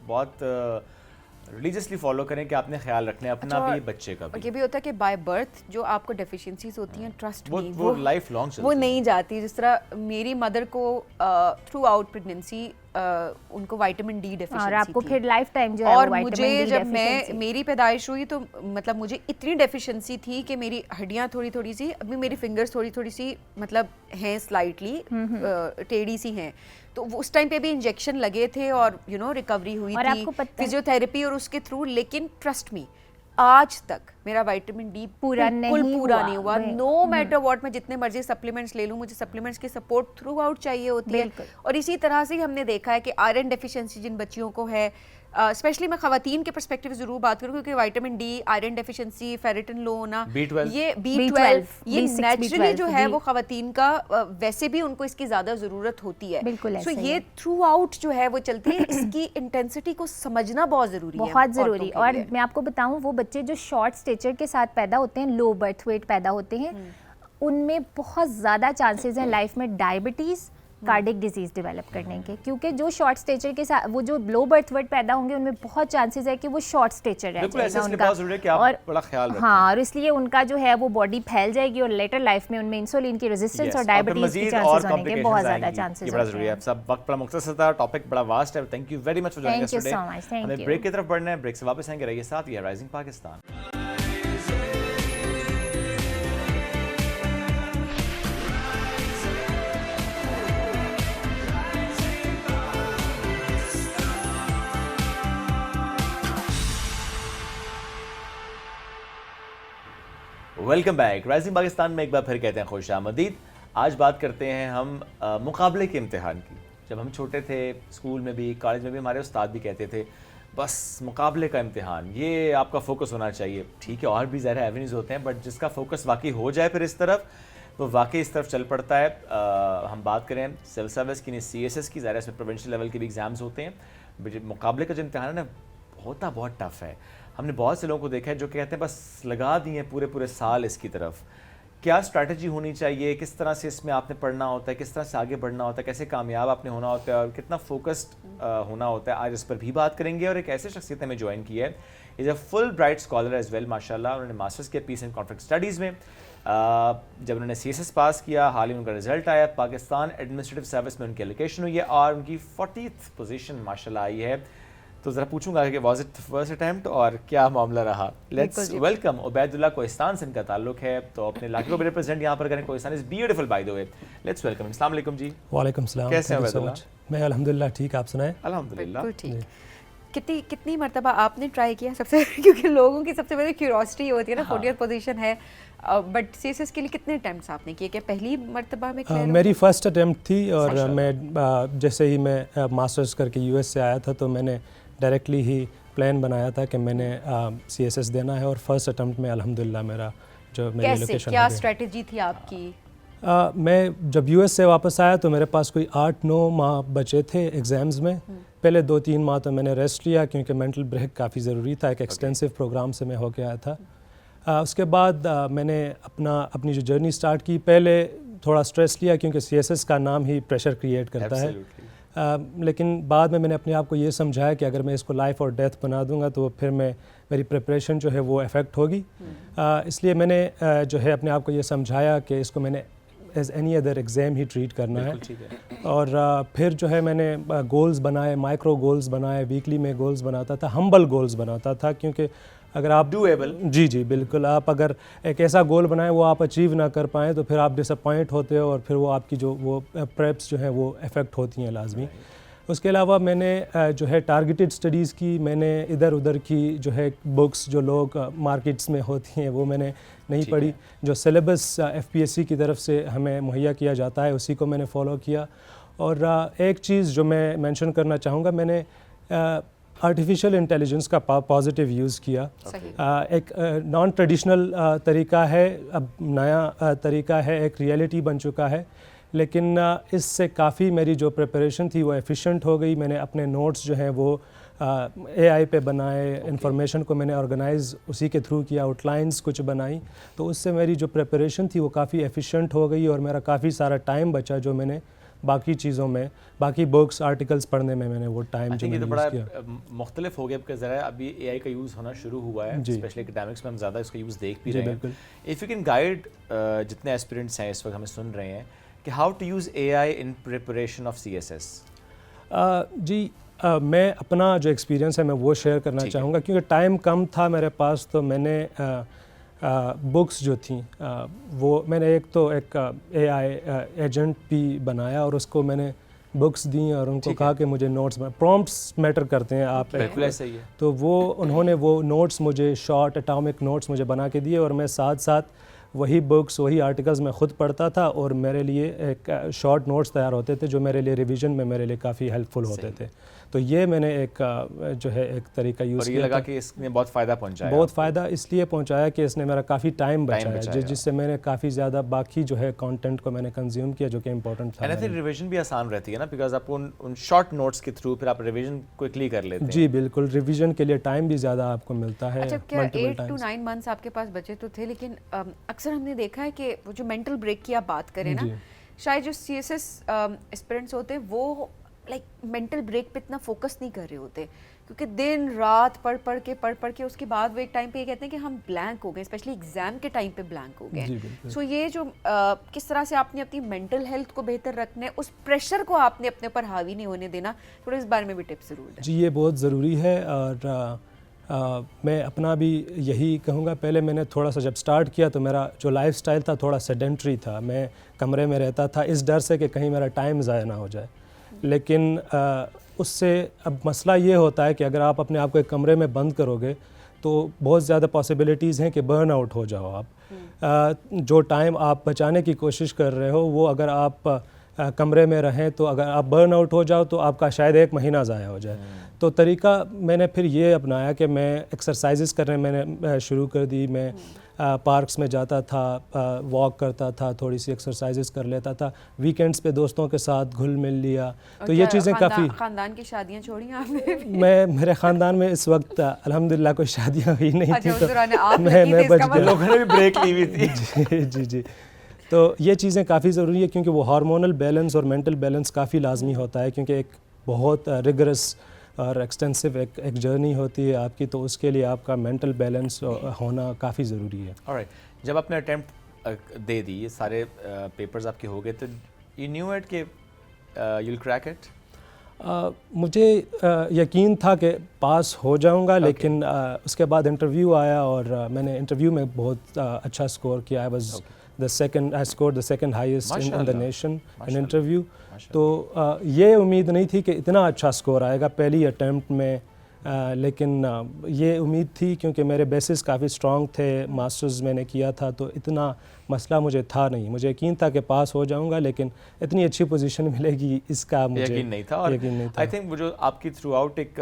बहुत रिलीजियसली फॉलो करें कि आपने ख्याल रखना है अपना भी, बच्चे का भी। ये भी होता है कि बाय बर्थ जो आपको डेफिशिएंसीज होती हैं, ट्रस्ट वो लाइफ लॉन्ग चलती वो नहीं जाती। जिस तरह मेरी मदर को थ्रू आउट प्रेगनेंसी उनको विटामिन डी डेफिशिएंसी और आपको थी। फिर लाइफ टाइम जो है और वो मुझे vitamin D जब deficiency। मेरी पैदाइश हुई तो मतलब मुझे इतनी डेफिशिएंसी थी कि मेरी हड्डियां थोड़ी थोड़ी सी, अभी मेरी फिंगर्स थोड़ी थोड़ी सी मतलब हैं स्लाइटली टेढ़ी सी हैं, तो उस टाइम पे भी इंजेक्शन लगे थे और रिकवरी हुई और थी आपको पता है- फिजियोथेरेपी और उसके थ्रू। लेकिन ट्रस्ट मी, आज तक मेरा विटामिन डी पूरा बिल्कुल नहीं पूरा हुआ। नहीं हुआ। नो मैटर व्हाट, मैं जितने मर्जी सप्लीमेंट्स ले लूं, मुझे सप्लीमेंट्स की सपोर्ट थ्रू आउट चाहिए होती है। बिल्कुल। और इसी तरह से हमने देखा है कि आयरन डेफिशिएंसी जिन बच्चियों को है, स्पेशली मैं खवातीन के पर्सपेक्टिव से जरूर बात करूं क्योंकि vitamin D, iron deficiency, ferritin low होना, B12 ये B12 ये B6, नेचुरली जो है B12 वो खवातीन का वैसे भी उनको इसकी ज्यादा जरूरत होती है। बिल्कुल सो ऐसा ही ये है। थ्रू आउट जो है वो चलती है। इसकी इंटेंसिटी को समझना बहुत जरूरी है, बहुत ज़रूरी। औरतों के और लिए। मैं आपको बताऊं, वो बच्चे जो शॉर्ट स्टेचर के साथ पैदा होते हैं, लो बर्थ वेट पैदा होते हैं, उनमें बहुत ज़्यादा चांसेस हैं लाइफ में डायबिटीज़, कार्डिक डिजीज डेवलप करने के, क्योंकि जो शॉर्ट स्टेचर के साथ वो जो लो बर्थ वेट पैदा होंगे उनमें बहुत चांसेस है कि वो शॉर्ट स्टेचर रह बिल्कुल, ऐसे जाएगा इसलिए उनका। बहुत ज़रूरी है कि आप और बड़ा ख्याल रखें। हाँ, और इसलिए उनका जो है वो बॉडी फैल जाएगी और लेटर लाइफ में उनमें इंसुलिन की रेजिस्टेंस Yes, और फिर डायबिटीज के मज़ीद चांसेस और होने के complications बहुत ज़्यादा आएंगी। चांसेस ये बड़ा होते ज़रूरी है। हैं। अब सब वक्त बड़ा मुख्तसर था, टॉपिक बड़ा वास्ट है। Thank you very much for joining us Thank you today. so much, thank हमें you. ब्रेक की तरफ बढ़ना है, ब्रेक से वापस आएंगे, रहिए साथ, ये rising Pakistan. Welcome back. Rising Pakistan में एक बार फिर कहते हैं खुश आमदीद। आज बात करते हैं हम मुकाबले के इम्तिहान की। जब हम छोटे थे, स्कूल में भी, कॉलेज में भी, हमारे उस्ताद भी कहते थे बस मुकाबले का इम्तिहान, ये आपका फोकस होना चाहिए। ठीक है, और भी ज़्यादा एवेन्यूज़ होते हैं, बट जिसका फोकस वाकई हो जाए फिर इस तरफ, वो वाकई इस तरफ चल पड़ता है। हम बात करें सिविल सर्विस की, नहीं CSS की, ज़्यादा इसमें प्रोविंशियल लेवल के भी एग्ज़ाम्स होते हैं। मुकाबले का जो इम्तिहान है ना, होता बहुत टफ है। हमने बहुत से लोगों को देखा है जो कहते हैं बस लगा दिए पूरे पूरे साल इसकी तरफ। क्या स्ट्रैटेजी होनी चाहिए, किस तरह से इसमें आपने पढ़ना होता है, किस तरह से आगे बढ़ना होता है, कैसे कामयाब आपने होना होता है और कितना फोकस्ड होना होता है, आज इस पर भी बात करेंगे। और एक ऐसे शख्सियत ने हमें ज्वाइन की है, is a Fulbright scholar as well माशाल्लाह। उन्होंने मास्टर्स किया पीस एंड कॉन्फ्लिक्ट स्टडीज़ में। जब उन्होंने CSS पास किया, हाल ही में उनका रिजल्ट आया, पाकिस्तान एडमिनिस्ट्रेटिव सर्विस में उनकी एलोकेशन हुई है और उनकी 40th पोजीशन माशाल्लाह आई है। तो ज़रा पूछूंगा कि वाज इट फर्स्ट अटेम्प्ट और क्या मामला रहा। Let's welcome Ubaidullah. कोहिस्तान से इनका ताल्लुक है, तो अपने इलाके को भी रिप्रेजेंट यहाँ पर करें। Kohistan is beautiful by the way. Let's welcome. अस्सलाम वालेकुम जी। वालेकुम सलाम। कैसे हैं Thank you so Ubaidullah? much। मैं अल्हम्दुलिल्लाह ठीक, आप सुनाएं। अल्हम्दुलिल्लाह। बिल्कुल ठीक। कितनी मर्तबा आपने ट्राई किया सबसे क्योंकि लोगों की सबसे बड़ी क्यूरोसिटी होती है ना, 40th पोजीशन है, बट CSS के लिए कितने अटेम्प्ट्स आपने किए? क्या पहली मर्तबा में clear हो मेरी गया? फर्स्ट अटेम्प्ट थी और माशाल्लाह। मैं जैसे ही मैं मास्टर्स करके US से आया था तो मैंने डायरेक्टली ही प्लान बनाया था कि मैंने CSS देना है और फर्स्ट अटेम्प्ट में अल्हम्दुलिल्लाह मेरा जो मेरी कैसे, एलोकेशन क्या स्ट्रेटजी थी आपकी? मैं जब US से वापस आया तो मेरे पास कोई 8-9 माह बचे थे एग्ज़ाम्स में। पहले 2-3 माह तो मैंने रेस्ट लिया क्योंकि मेंटल ब्रेक काफ़ी ज़रूरी था। एक एक्सटेंसिव प्रोग्राम से मैं होके आया था। उसके बाद मैंने अपनी जो जर्नी स्टार्ट की, पहले थोड़ा स्ट्रेस लिया क्योंकि CSS का नाम ही प्रेशर क्रिएट करता है। लेकिन बाद में मैंने अपने आप को ये समझाया कि अगर मैं इसको लाइफ और डेथ बना दूंगा तो फिर मेरी प्रिपरेशन जो है वो इफ़ेक्ट होगी। इसलिए मैंने जो है अपने आप को ये समझाया कि इसको मैंने एज एनी अदर एग्ज़ाम ही ट्रीट करना है। और फिर जो है मैंने गोल्स बनाए, माइक्रो गोल्स बनाए, वीकली में गोल्स बनाता था, हम्बल गोल्स बनाता था, क्योंकि अगर आप डूएबल, जी बिल्कुल, आप अगर एक ऐसा गोल बनाएं वो आप अचीव ना कर पाएँ तो फिर आप डिसअपॉइंट होते हो और फिर वो आपकी जो वो प्रेप्स जो है वो इफ़ेक्ट होती हैं लाजमी। उसके अलावा मैंने जो है टारगेटेड स्टडीज़ की, मैंने इधर उधर की जो है बुक्स जो लोग मार्केट्स में होती हैं वो मैंने नहीं पढ़ी। जो सिलेबस FPSC की तरफ से हमें मुहैया किया जाता है उसी को मैंने फ़ॉलो किया। और एक चीज़ जो मैं मेंशन करना चाहूँगा, मैंने आर्टिफिशियल इंटेलिजेंस का पॉजिटिव यूज़ किया। सही। एक नॉन ट्रेडिशनल तरीका है, अब नया तरीका है, एक रियलिटी बन चुका है, लेकिन इससे काफ़ी मेरी जो प्रिपरेशन थी वो एफिशिएंट हो गई। मैंने अपने नोट्स जो हैं वो AI पे बनाए, इंफॉर्मेशन को मैंने ऑर्गेनाइज उसी के थ्रू किया, आउटलाइंस कुछ बनाई, तो उससे मेरी जो प्रिपरेशन थी वो काफ़ी एफिशिएंट हो गई और मेरा काफ़ी सारा टाइम बचा जो मैंने बाकी चीज़ों में, बाकी बुक्स आर्टिकल्स पढ़ने में मैंने वो टाइम जो मैंने बड़ा यूज़ किया। मुख्तलिफ हो गया बिकॉज ज़रा अभी AI का यूज़ होना शुरू हुआ है, स्पेशली एकेडमिक्स में हम ज़्यादा इसका यूज़ देख भी रहे हैं। इफ़ यू कैन गाइड जितने एस्पिरेंट्स हैं इस वक्त हमें सुन रहे हैं कि how to use AI in preparation of CSS। जी मैं अपना जो एक्सपीरियंस है मैं वो शेयर करना चाहूँगा, क्योंकि टाइम कम था मेरे पास, तो मैंने बुक्स जो थी वो मैंने एक AI एजेंट भी बनाया और उसको मैंने बुक्स दी और उनको कहा कि मुझे नोट्स प्रॉम्प्ट्स मैटर करते हैं आप बिल्कुल ऐसा ही है। तो वो उन्होंने वो नोट्स मुझे शॉर्ट एटॉमिक नोट्स मुझे बना के दिए और मैं साथ साथ वही बुक्स वही आर्टिकल्स मैं ख़ुद पढ़ता था और मेरे लिए एक शॉर्ट नोट्स तैयार होते थे जो मेरे लिए रिवीजन में मेरे लिए काफ़ी हेल्पफुल होते थे। तो ये मैंने एक जो है एक तरीका यूज़ किया। और ये लगा कि इसने बहुत फ़ायदा पहुंचाया। बहुत फ़ायदा इसलिए पहुंचाया कि इसने मेरा काफ़ी टाइम बचाया, जिससे मैंने काफ़ी ज़्यादा बाकी जो है कंटेंट को मैंने कंज्यूम किया जो कि इम्पोर्टेंट था। एंड रिवीजन भी आसान रहती है ना, बिकॉज आप उन शॉर्ट नोट्स के थ्रू फिर आप रिवीजन क्विकली कर लेते हैं। जी बिल्कुल, रिवीजन के लिए टाइम भी ज़्यादा आपको मिलता है। अच्छा, क्या 8 to 9 मंथ्स आपके पास बचे तो थे, लेकिन अक्सर हमने देखा है कि वो जो मेंटल ब्रेक की आप बात करें ना, शायद जो CSS एस्पिरेंट्स होते हैं वो लाइक मेंटल ब्रेक पे इतना फोकस नहीं कर रहे होते, क्योंकि दिन रात पढ़ के उसके बाद वो एक टाइम पे ये कहते हैं कि हम ब्लैंक हो गए, स्पेशली एग्जाम के टाइम पे ब्लैंक हो गए। सो ये जो किस तरह से आपने अपनी मेंटल हेल्थ को बेहतर रखने, उस प्रेशर को आपने अपने ऊपर हावी नहीं होने देना, थोड़ा इस बारे में भी टिप्स ज़रूर दें। जी ये बहुत ज़रूरी है और मैं अपना भी यही कहूँगा। पहले मैंने थोड़ा सा जब स्टार्ट किया तो मेरा जो लाइफस्टाइल था थोड़ा सेडेंट्री था, मैं कमरे में रहता था इस डर से कि कहीं मेरा टाइम ज़ाया ना हो जाए। लेकिन उससे अब मसला ये होता है कि अगर आप अपने आप को एक कमरे में बंद करोगे तो बहुत ज़्यादा पॉसिबिलिटीज़ हैं कि बर्न आउट हो जाओ आप। जो टाइम आप बचाने की कोशिश कर रहे हो वो अगर आप कमरे में रहें तो अगर आप बर्न आउट हो जाओ तो आपका शायद 1 महीना ज़ाया हो जाए। तो तरीका मैंने फिर ये अपनाया कि मैं एक्सरसाइजेस करने मैंने शुरू कर दी। मैं पार्क्स में जाता था, वॉक करता था, थोड़ी सी एक्सरसाइजेस कर लेता था, वीकेंड्स पे दोस्तों के साथ घुल मिल लिया। तो ये चीज़ें काफ़ी। ख़ानदान की शादियाँ छोड़ी आपने? मैं मेरे ख़ानदान में इस वक्त अल्हम्दुलिल्लाह कोई शादियाँ हुई नहीं थी, तो मैं बच गया। लोगों ने भी ब्रेक ली हुई थी। जी। तो ये चीज़ें काफ़ी ज़रूरी है क्योंकि वो हार्मोनल बैलेंस और मेंटल बैलेंस काफ़ी लाजमी होता है, क्योंकि एक बहुत रिगरस और एक्सटेंसिव एक जर्नी होती है आपकी, तो उसके लिए आपका मेंटल बैलेंस होना काफ़ी ज़रूरी है। ऑलराइट, जब आपने अटेम्प्ट दे दी, ये सारे पेपर्स आपके हो गए, तो यू न्यू इट कि यू विल क्रैक इट? मुझे यकीन था कि पास हो जाऊंगा, लेकिन उसके बाद इंटरव्यू आया और मैंने इंटरव्यू में बहुत अच्छा स्कोर किया। I was I scored the second highest in the nation in interview. तो ये उम्मीद नहीं थी कि इतना अच्छा स्कोर आएगा पहली अटैम्प्ट में, लेकिन ये उम्मीद थी क्योंकि मेरे बेसिस काफ़ी स्ट्रॉन्ग थे, मास्टर्स मैंने किया था, तो इतना मसला मुझे था नहीं। मुझे यकीन था कि पास हो जाऊंगा, लेकिन इतनी अच्छी पोजीशन मिलेगी इसका मुझे यकीन नहीं था। और आई थिंक वो जो आपकी थ्रू आउट एक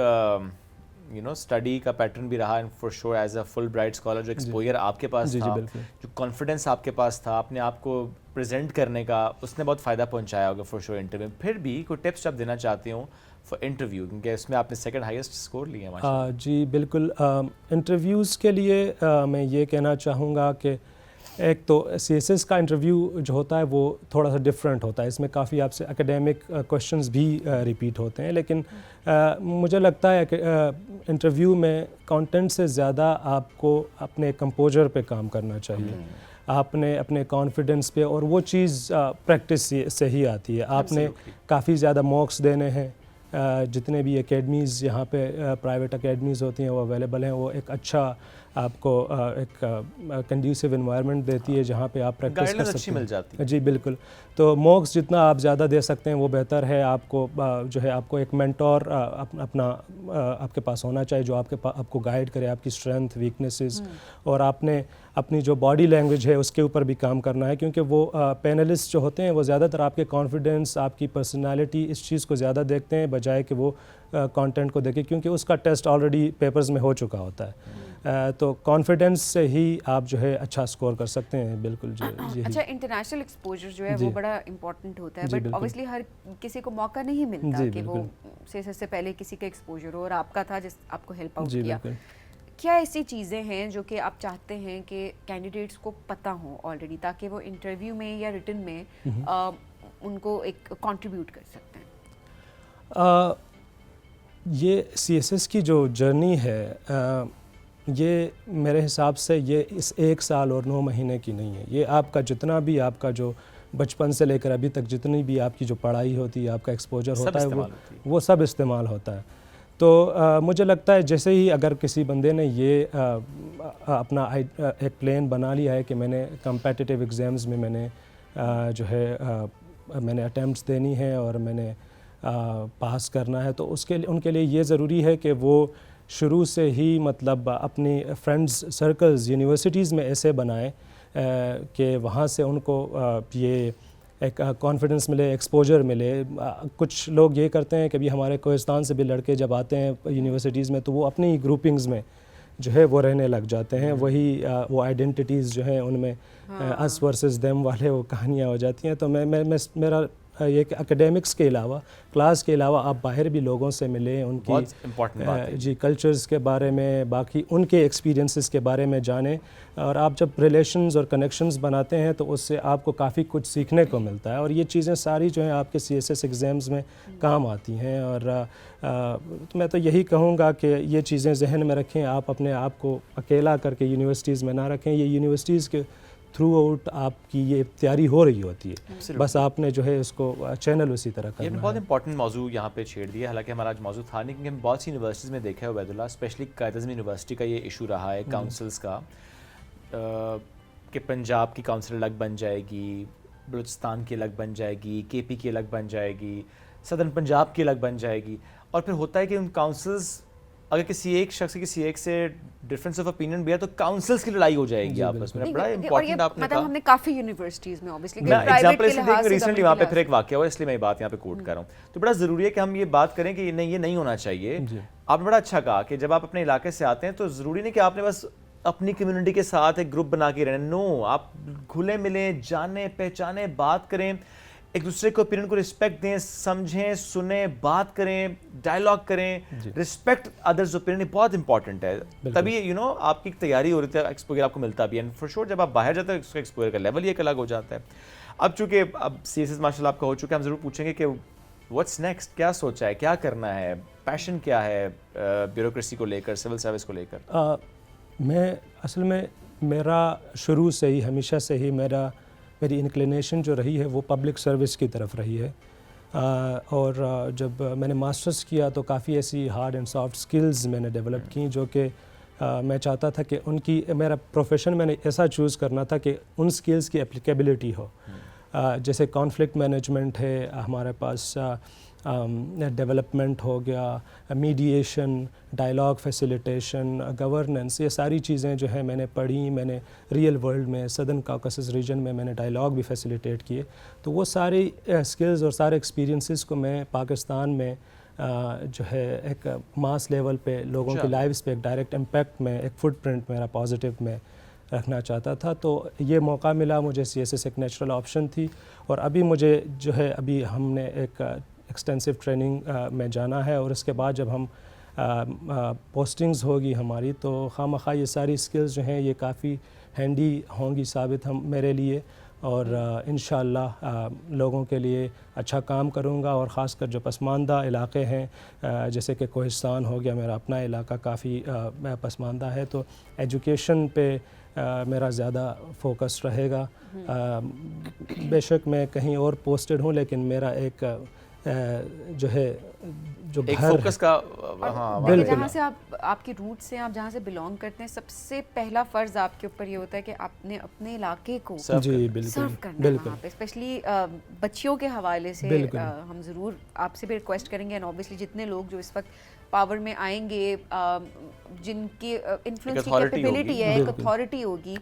स्टडी का पैटर्न भी रहा, and for sure as a Fulbright scholar जो एक्सपोजर आपके पास था, जो कॉन्फिडेंस आपके पास था अपने आप को प्रेजेंट करने का, उसने बहुत फ़ायदा पहुंचाया होगा फॉर श्योर इंटरव्यू। फिर भी कोई टिप्स आप देना चाहती हूँ फॉर इंटरव्यू, क्योंकि इसमें आपने सेकंड हाईएस्ट स्कोर लिया है? जी बिल्कुल। इंटरव्यूज़ के लिए मैं ये कहना चाहूँगा कि एक तो CSS का इंटरव्यू जो होता है वो थोड़ा सा डिफरेंट होता है, इसमें काफ़ी आपसे एकेडमिक क्वेश्चंस भी रिपीट होते हैं, लेकिन मुझे लगता है कि इंटरव्यू में कंटेंट से ज़्यादा आपको अपने कंपोजर पे काम करना चाहिए, आपने अपने कॉन्फिडेंस पे, और वो चीज़ प्रैक्टिस से ही आती है। आपने काफ़ी ज़्यादा मॉक्स देने हैं, जितने भी एकेडमीज़ यहाँ पे प्राइवेट एकेडमीज़ होती हैं वो अवेलेबल हैं, वो एक अच्छा आपको एक कंड्यूसिव एनवायरनमेंट देती है जहाँ पे आप प्रैक्टिस कर गाइडलाइंस सकते अच्छी हैं। मिल जाती है। जी बिल्कुल। तो मॉक्स जितना आप ज़्यादा दे सकते हैं वो बेहतर है। आपको जो है आपको एक मेंटोर अपना आपके पास होना चाहिए जो आपको गाइड करे, आपकी स्ट्रेंथ, वीकनेसेस, और आपने अपनी जो बॉडी लैंग्वेज है उसके ऊपर भी काम करना है, क्योंकि वो पैनलिस्ट जो होते हैं वो ज़्यादातर आपके कॉन्फिडेंस, आपकी पर्सनालिटी, इस चीज़ को ज़्यादा देखते हैं बजाय कि वो कंटेंट को देखें, क्योंकि उसका टेस्ट ऑलरेडी पेपर्स में हो चुका होता है। तो कॉन्फिडेंस से ही आप जो है अच्छा स्कोर कर सकते हैं। बिल्कुल जी जी। अच्छा, इंटरनेशनल एक्सपोजर जो है जी। वो बड़ा इम्पोर्टेंट होता है, जी, बट बिल्कुल। ऑब्वियसली हर किसी को मौका नहीं मिलता जी, कि वो बिल्कुल। से पहले किसी का एक्सपोजर हो, और आपका था जिस आपको हेल्प आउट जी किया। बिल्कुल। क्या ऐसी चीज़ें हैं जो कि आप चाहते हैं कि कैंडिडेट्स को पता हो ऑलरेडी, ताकि वो इंटरव्यू में या रिटन में उनको एक कंट्रीब्यूट कर सकते हैं? ये CSS की जो जर्नी है ये मेरे हिसाब से ये इस 1 साल और 9 महीने की नहीं है। ये आपका जितना भी आपका जो बचपन से लेकर अभी तक जितनी भी आपकी जो पढ़ाई होती है, आपका एक्सपोजर होता है, वो सब इस्तेमाल होता है। तो मुझे लगता है जैसे ही अगर किसी बंदे ने ये अपना एक प्लान बना लिया है कि मैंने कम्पिटिटिव एग्ज़ाम्स में मैंने जो है मैंने अटैम्प्ट्स देनी है और मैंने पास करना है, तो उसके लिए उनके लिए ये ज़रूरी है कि वो शुरू से ही मतलब अपनी फ्रेंड्स सर्कल्स यूनिवर्सिटीज़ में ऐसे बनाएं कि वहाँ से उनको ये एक कॉन्फिडेंस मिले, एक्सपोजर मिले। कुछ लोग ये करते हैं कि अभी हमारे कोहिस्तान से भी लड़के जब आते हैं यूनिवर्सिटीज़ में तो वो अपनी ग्रुपिंग्स में जो है वो रहने लग जाते हैं। वही वो आइडेंटिटीज़ जो हैं उनमें अस वर्सेस देम वाले वो कहानियाँ हो जाती हैं। तो मेरा ये कि एकेडमिक्स के अलावा, क्लास के अलावा आप बाहर भी लोगों से मिलें, उनकी बहुत इम्पोर्टेंट बात है। जी कल्चर्स के बारे में, बाकी उनके एक्सपीरियंसेस के बारे में जानें। और आप जब रिलेशंस और कनेक्शंस बनाते हैं तो उससे आपको काफ़ी कुछ सीखने को मिलता है, और ये चीज़ें सारी जो हैं आपके CSS एग्ज़ाम्स में काम आती हैं। और मैं तो यही कहूँगा कि ये चीज़ें जहन में रखें, आप अपने आप को अकेला करके यूनिवर्सिटीज़ में ना रखें। ये यूनिवर्सिटीज़ के थ्रू आउट आपकी ये तैयारी हो रही होती है, बस आपने जो है इसको चैनल उसी तरह करना ये है। बहुत इंपॉर्टेंट मौजू यहाँ पे छेड़ दिया। हालांकि हमारा आज मौजू था नहीं, क्योंकि हम बहुत सी यूनिवर्सिटीज़ में देखा है उबैदुल्लाह, स्पेशली कायद-ए-आज़म यूनिवर्सिटी का ये इशू रहा है काउंसिल्स का, कि पंजाब की काउंसिल अलग बन जाएगी, बलूचिस्तान की अलग बन जाएगी, KP की अलग बन जाएगी, सदर्न पंजाब की अलग बन जाएगी। और फिर होता है कि उन काउंसिल्स, अगर किसी एक शख्स की किसी एक से डिफरेंस ऑफ ओपिनियन भी है तो काउंसिल्स की लड़ाई हो जाएगी आपस में। बड़ा इंपॉर्टेंट आपने कहा। हमने काफ़ी यूनिवर्सिटीज़ में ऑब्वियसली मैं एग्जांपल इसलिए देख रिसेंटली वहाँ पे फिर एक वाकया हुआ, इसलिए मैं ये बात यहाँ पे कोट कर रहा हूँ। तो बड़ा ज़रूरी है कि हम ये बात करें कि नहीं, ये नहीं होना चाहिए। आपने बड़ा अच्छा कहा कि जब आप अपने इलाके से आते हैं तो ज़रूरी नहीं कि आपने बस अपनी कम्युनिटी के साथ एक ग्रुप बना के रहना। नो, आप घुले मिले, जाने पहचाने, बात करें, एक दूसरे के ओपिनियन को रिस्पेक्ट दें, समझें, सुने, बात करें, डायलॉग करें। रिस्पेक्ट अदर्स ओपिनियन बहुत इंपॉर्टेंट है, तभी आपकी तैयारी हो रही है, एक्सपोजर आपको मिलता भी है। फॉर श्योर जब आप बाहर जाते हैं उसका एक्सपोजर का लेवल ही एक अलग हो जाता है। अब चूंकि अब CSS माशाल्लाह आपका हो चुका है, हम ज़रूर पूछेंगे कि व्हाट्स नेक्स्ट, क्या सोचा है, क्या करना है, पैशन क्या है ब्यूरोक्रेसी को लेकर, सिविल सर्विस को लेकर? मैं असल में मेरा शुरू से ही, हमेशा से ही मेरी इंक्लिनेशन जो रही है वो पब्लिक सर्विस की तरफ रही है। और जब मैंने मास्टर्स किया तो काफ़ी ऐसी हार्ड एंड सॉफ्ट स्किल्स मैंने डेवलप की जो कि मैं चाहता था कि उनकी, मेरा प्रोफेशन मैंने ऐसा चूज़ करना था कि उन स्किल्स की एप्लीकेबिलिटी हो। जैसे कॉन्फ्लिक्ट मैनेजमेंट है हमारे पास, डेवलपमेंट हो गया, मीडिएशन, डायलॉग फैसिलिटेशन, गवर्नेंस, ये सारी चीज़ें जो है मैंने पढ़ी। मैंने रियल वर्ल्ड में सदर्न कॉकसस रीजन में मैंने डायलॉग भी फैसिलिटेट किए। तो वो सारी स्किल्स और सारे एक्सपीरियंसेस को मैं पाकिस्तान में जो है एक मास लेवल पे लोगों की लाइव्स पे एक डायरेक्ट इम्पैक्ट में, एक फुटप्रिंट मेरा पॉजिटिव में रखना चाहता था। तो ये मौका मिला मुझे, CSS एक नेचुरल ऑप्शन थी। और अभी मुझे जो है, अभी हमने एक एक्सटेंसिव ट्रेनिंग में जाना है, और उसके बाद जब हम पोस्टिंग्स होगी हमारी तो खामखा ये सारी स्किल्स जो हैं ये काफ़ी हैंडी होंगी साबित हम मेरे लिए। और इंशाअल्लाह लोगों के लिए अच्छा काम करूँगा। और ख़ासकर जो पसमानदा इलाक़े हैं जैसे कि कोहिस्तान हो गया, मेरा अपना इलाका काफ़ी पसमानदा है, तो एजुकेशन पे मेरा ज़्यादा फोकस रहेगा। बेशक मैं कहीं और पोस्टेड हूँ, लेकिन मेरा एक जो है जो एक घर फोकस का हाँ देखिए, बिल्कुल। जहाँ से आपके रूट्स हैं, आप जहाँ से बिलोंग करते हैं, सबसे पहला फ़र्ज़ आपके ऊपर ये होता है कि आपने अपने इलाके को सर्व जी करना। बिल्कुल सर्व करना है बिल्कुल वहाँ पे, स्पेशली बच्चियों के हवाले से बिल्कुल। हम ज़रूर आपसे भी रिक्वेस्ट करेंगे, एंड ऑब्वियसली जितने लोग जो इस वक्त पावर में आएंगे, जिनकी इन्फ्लुएंस की authority कैपेबिलिटी होगी। है, एक बिल्कुल। अथॉरिटी होगी,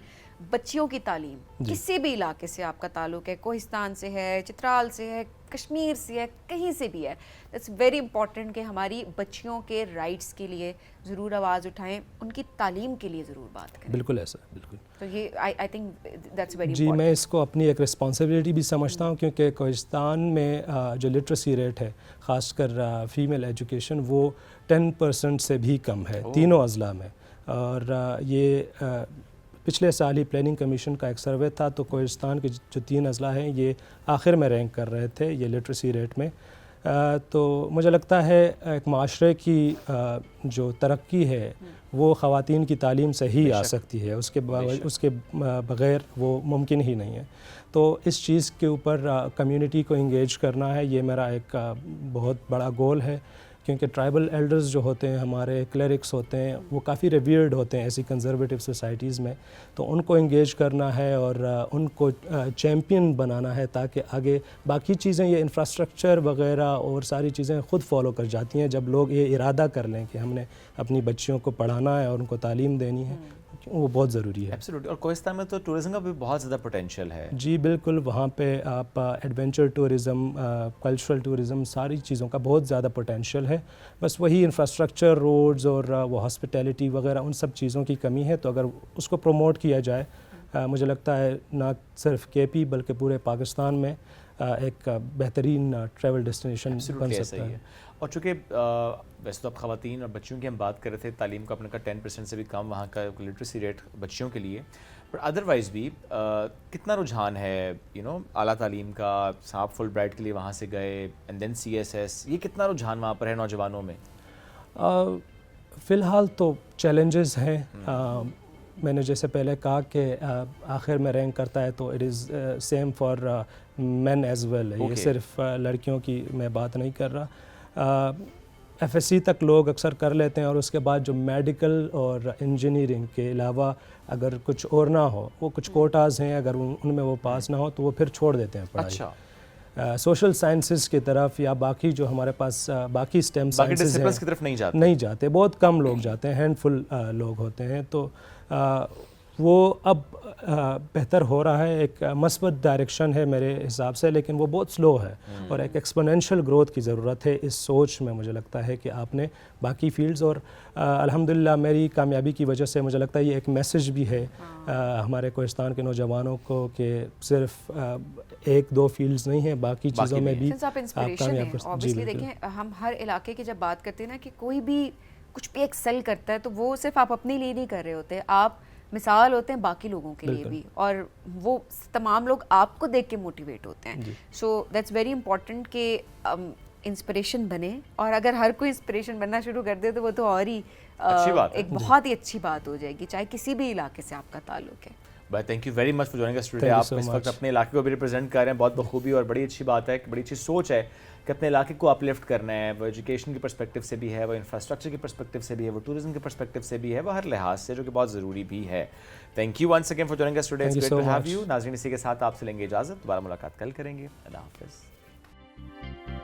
बच्चियों की तालीम किसी भी इलाके से आपका ताल्लुक है, कोहिस्तान से है, चित्राल से है, कश्मीर से है, कहीं से भी है, दैट्स वेरी इंपॉर्टेंट कि हमारी बच्चियों के राइट्स के लिए ज़रूर आवाज़ उठाएं, उनकी तालीम के लिए ज़रूर बात करें। बिल्कुल ऐसा बिल्कुल। तो ये आई थिंक दैट्स वेरी जी, मैं इसको अपनी एक रिस्पॉन्सिबिलिटी भी समझता हूँ, क्योंकि कोहिस्तान में जो लिटरेसी रेट है, ख़ासकर फ़ीमेल एजुकेशन, वो 10% से भी कम है तीनों अज़ला में। और ये पिछले साल ही प्लानिंग कमीशन का एक सर्वे था, तो कोहिस्तान के जो 3 अज़ला हैं ये आखिर में रैंक कर रहे थे ये लिटरेसी रेट में। तो मुझे लगता है एक माशरे की जो तरक्की है वो ख़वातीन की तालीम से ही आ सकती है, उसके बग़ैर वो मुमकिन ही नहीं है। तो इस चीज़ के ऊपर कम्युनिटी को इंगेज करना है, ये मेरा एक बहुत बड़ा गोल है, क्योंकि ट्राइबल एल्डर्स जो होते हैं, हमारे क्लरिक्स होते हैं, वो काफ़ी रिवीयर्ड होते हैं ऐसी कंजर्वेटिव सोसाइटीज़ में, तो उनको इंगेज करना है और उनको चैम्पियन बनाना है, ताकि आगे बाकी चीज़ें, ये इंफ्रास्ट्रक्चर वगैरह और सारी चीज़ें ख़ुद फॉलो कर जाती हैं जब लोग ये इरादा कर लें कि हमने अपनी बच्चियों को पढ़ाना है और उनको तालीम देनी है, वो बहुत ज़रूरी है। एब्सोल्युटली। और कोहिस्तान में तो टूरिज्म का भी बहुत ज़्यादा पोटेंशियल है। जी बिल्कुल, वहाँ पे आप एडवेंचर टूरिज़म, कल्चरल टूरिज़म, सारी चीज़ों का बहुत ज़्यादा पोटेंशियल है। बस वही इंफ्रास्ट्रक्चर, रोड्स और वो हॉस्पिटैलिटी वगैरह, उन सब चीज़ों की कमी है। तो अगर उसको प्रमोट किया जाए, मुझे लगता है ना सिर्फ KP बल्कि पूरे पाकिस्तान में एक बेहतरीन ट्रैवल डेस्टिनेशन बन Absolutely ऐसा सकता ही है। और चूँकि वैसे तो आप ख़वातीन और बच्चियों की हम बात कर रहे थे, तालीम का अपने का 10% से भी कम वहाँ का लिटरेसी रेट बच्चियों के लिए, पर अदरवाइज़ भी कितना रुझान है आला तालीम का? आप फुल ब्राइट के लिए वहाँ से गए, एंड देन CSS, ये कितना रुझान वहाँ पर है नौजवानों में? फ़िलहाल तो चैलेंजेस हैं। मैंने जैसे पहले कहा कि आखिर में रैंक करता है, तो it is same for main as well. ये सिर्फ लड़कियों की मैं बात नहीं कर रहा। FSC तक लोग अक्सर कर लेते हैं, और उसके बाद जो मेडिकल और इंजीनियरिंग के अलावा अगर कुछ और ना हो, वो कुछ कोटाज़ हैं, अगर उनमें वो पास ना हो तो वो फिर छोड़ देते हैं पढ़ाई। अच्छा। सोशल साइंसेस की तरफ या बाकी जो हमारे पास बाकी स्टेम साइंसेस हैं, की तरफ नहीं जाते। बहुत कम लोग जाते हैं, हैंडफुल लोग होते हैं। तो वो अब बेहतर हो रहा है, एक मस्बत डायरेक्शन है मेरे हिसाब से, लेकिन वो बहुत स्लो है और एक एक्सपोनेंशियल ग्रोथ की ज़रूरत है इस सोच में। मुझे लगता है कि आपने बाकी फील्ड्स, और अल्हम्दुलिल्लाह मेरी कामयाबी की वजह से मुझे लगता है ये एक मैसेज भी है हमारे कोहिस्तान के नौजवानों को कि सिर्फ 1-2 फील्ड्स नहीं हैं, बाकी चीज़ों में भी आप इंस्पिरेशन हैं। ऑब्वियसली देखें, हम हर इलाके की जब बात करते हैं ना, कि कोई भी कुछ भी एक्सेल करता है, तो वो सिर्फ आप अपने लिए नहीं कर रहे होते, आप मिसाल होते हैं बाकी लोगों के लिए भी, और वो तमाम लोग आपको देख के मोटिवेट होते हैं। सो दैट्स वेरी इंपॉर्टेंट कि इंस्पिरेशन बने, और अगर हर कोई इंस्पिरेशन बनना शुरू कर दे तो वो तो और ही एक बहुत ही अच्छी बात हो जाएगी, चाहे किसी भी इलाके से आपका ताल्लुक है। भाई thank you very much for joining us today. आप इस वक्त अपने इलाके को भी रिप्रेजेंट कर रहे हैं बहुत बखूबी, और बड़ी अच्छी बात है, बड़ी अच्छी सोच है कि अपने इलाके को अपलिफ्ट करना है। वो एजुकेशन के पर्सपेक्टिव से भी है, वो इंफ्रास्ट्रक्चर के पर्सपेक्टिव से भी है, वो टूरिज्म के पर्सपेक्टिव से भी है, वो हर लिहाज से, जो कि बहुत ज़रूरी भी है। Thank you once again for joining us today. It's great to have you. नाज़रीन, इसी के साथ आपसे लेंगे इजाज़त, दोबारा मुलाकात कल करेंगे। अल्लाह हाफ़िज़।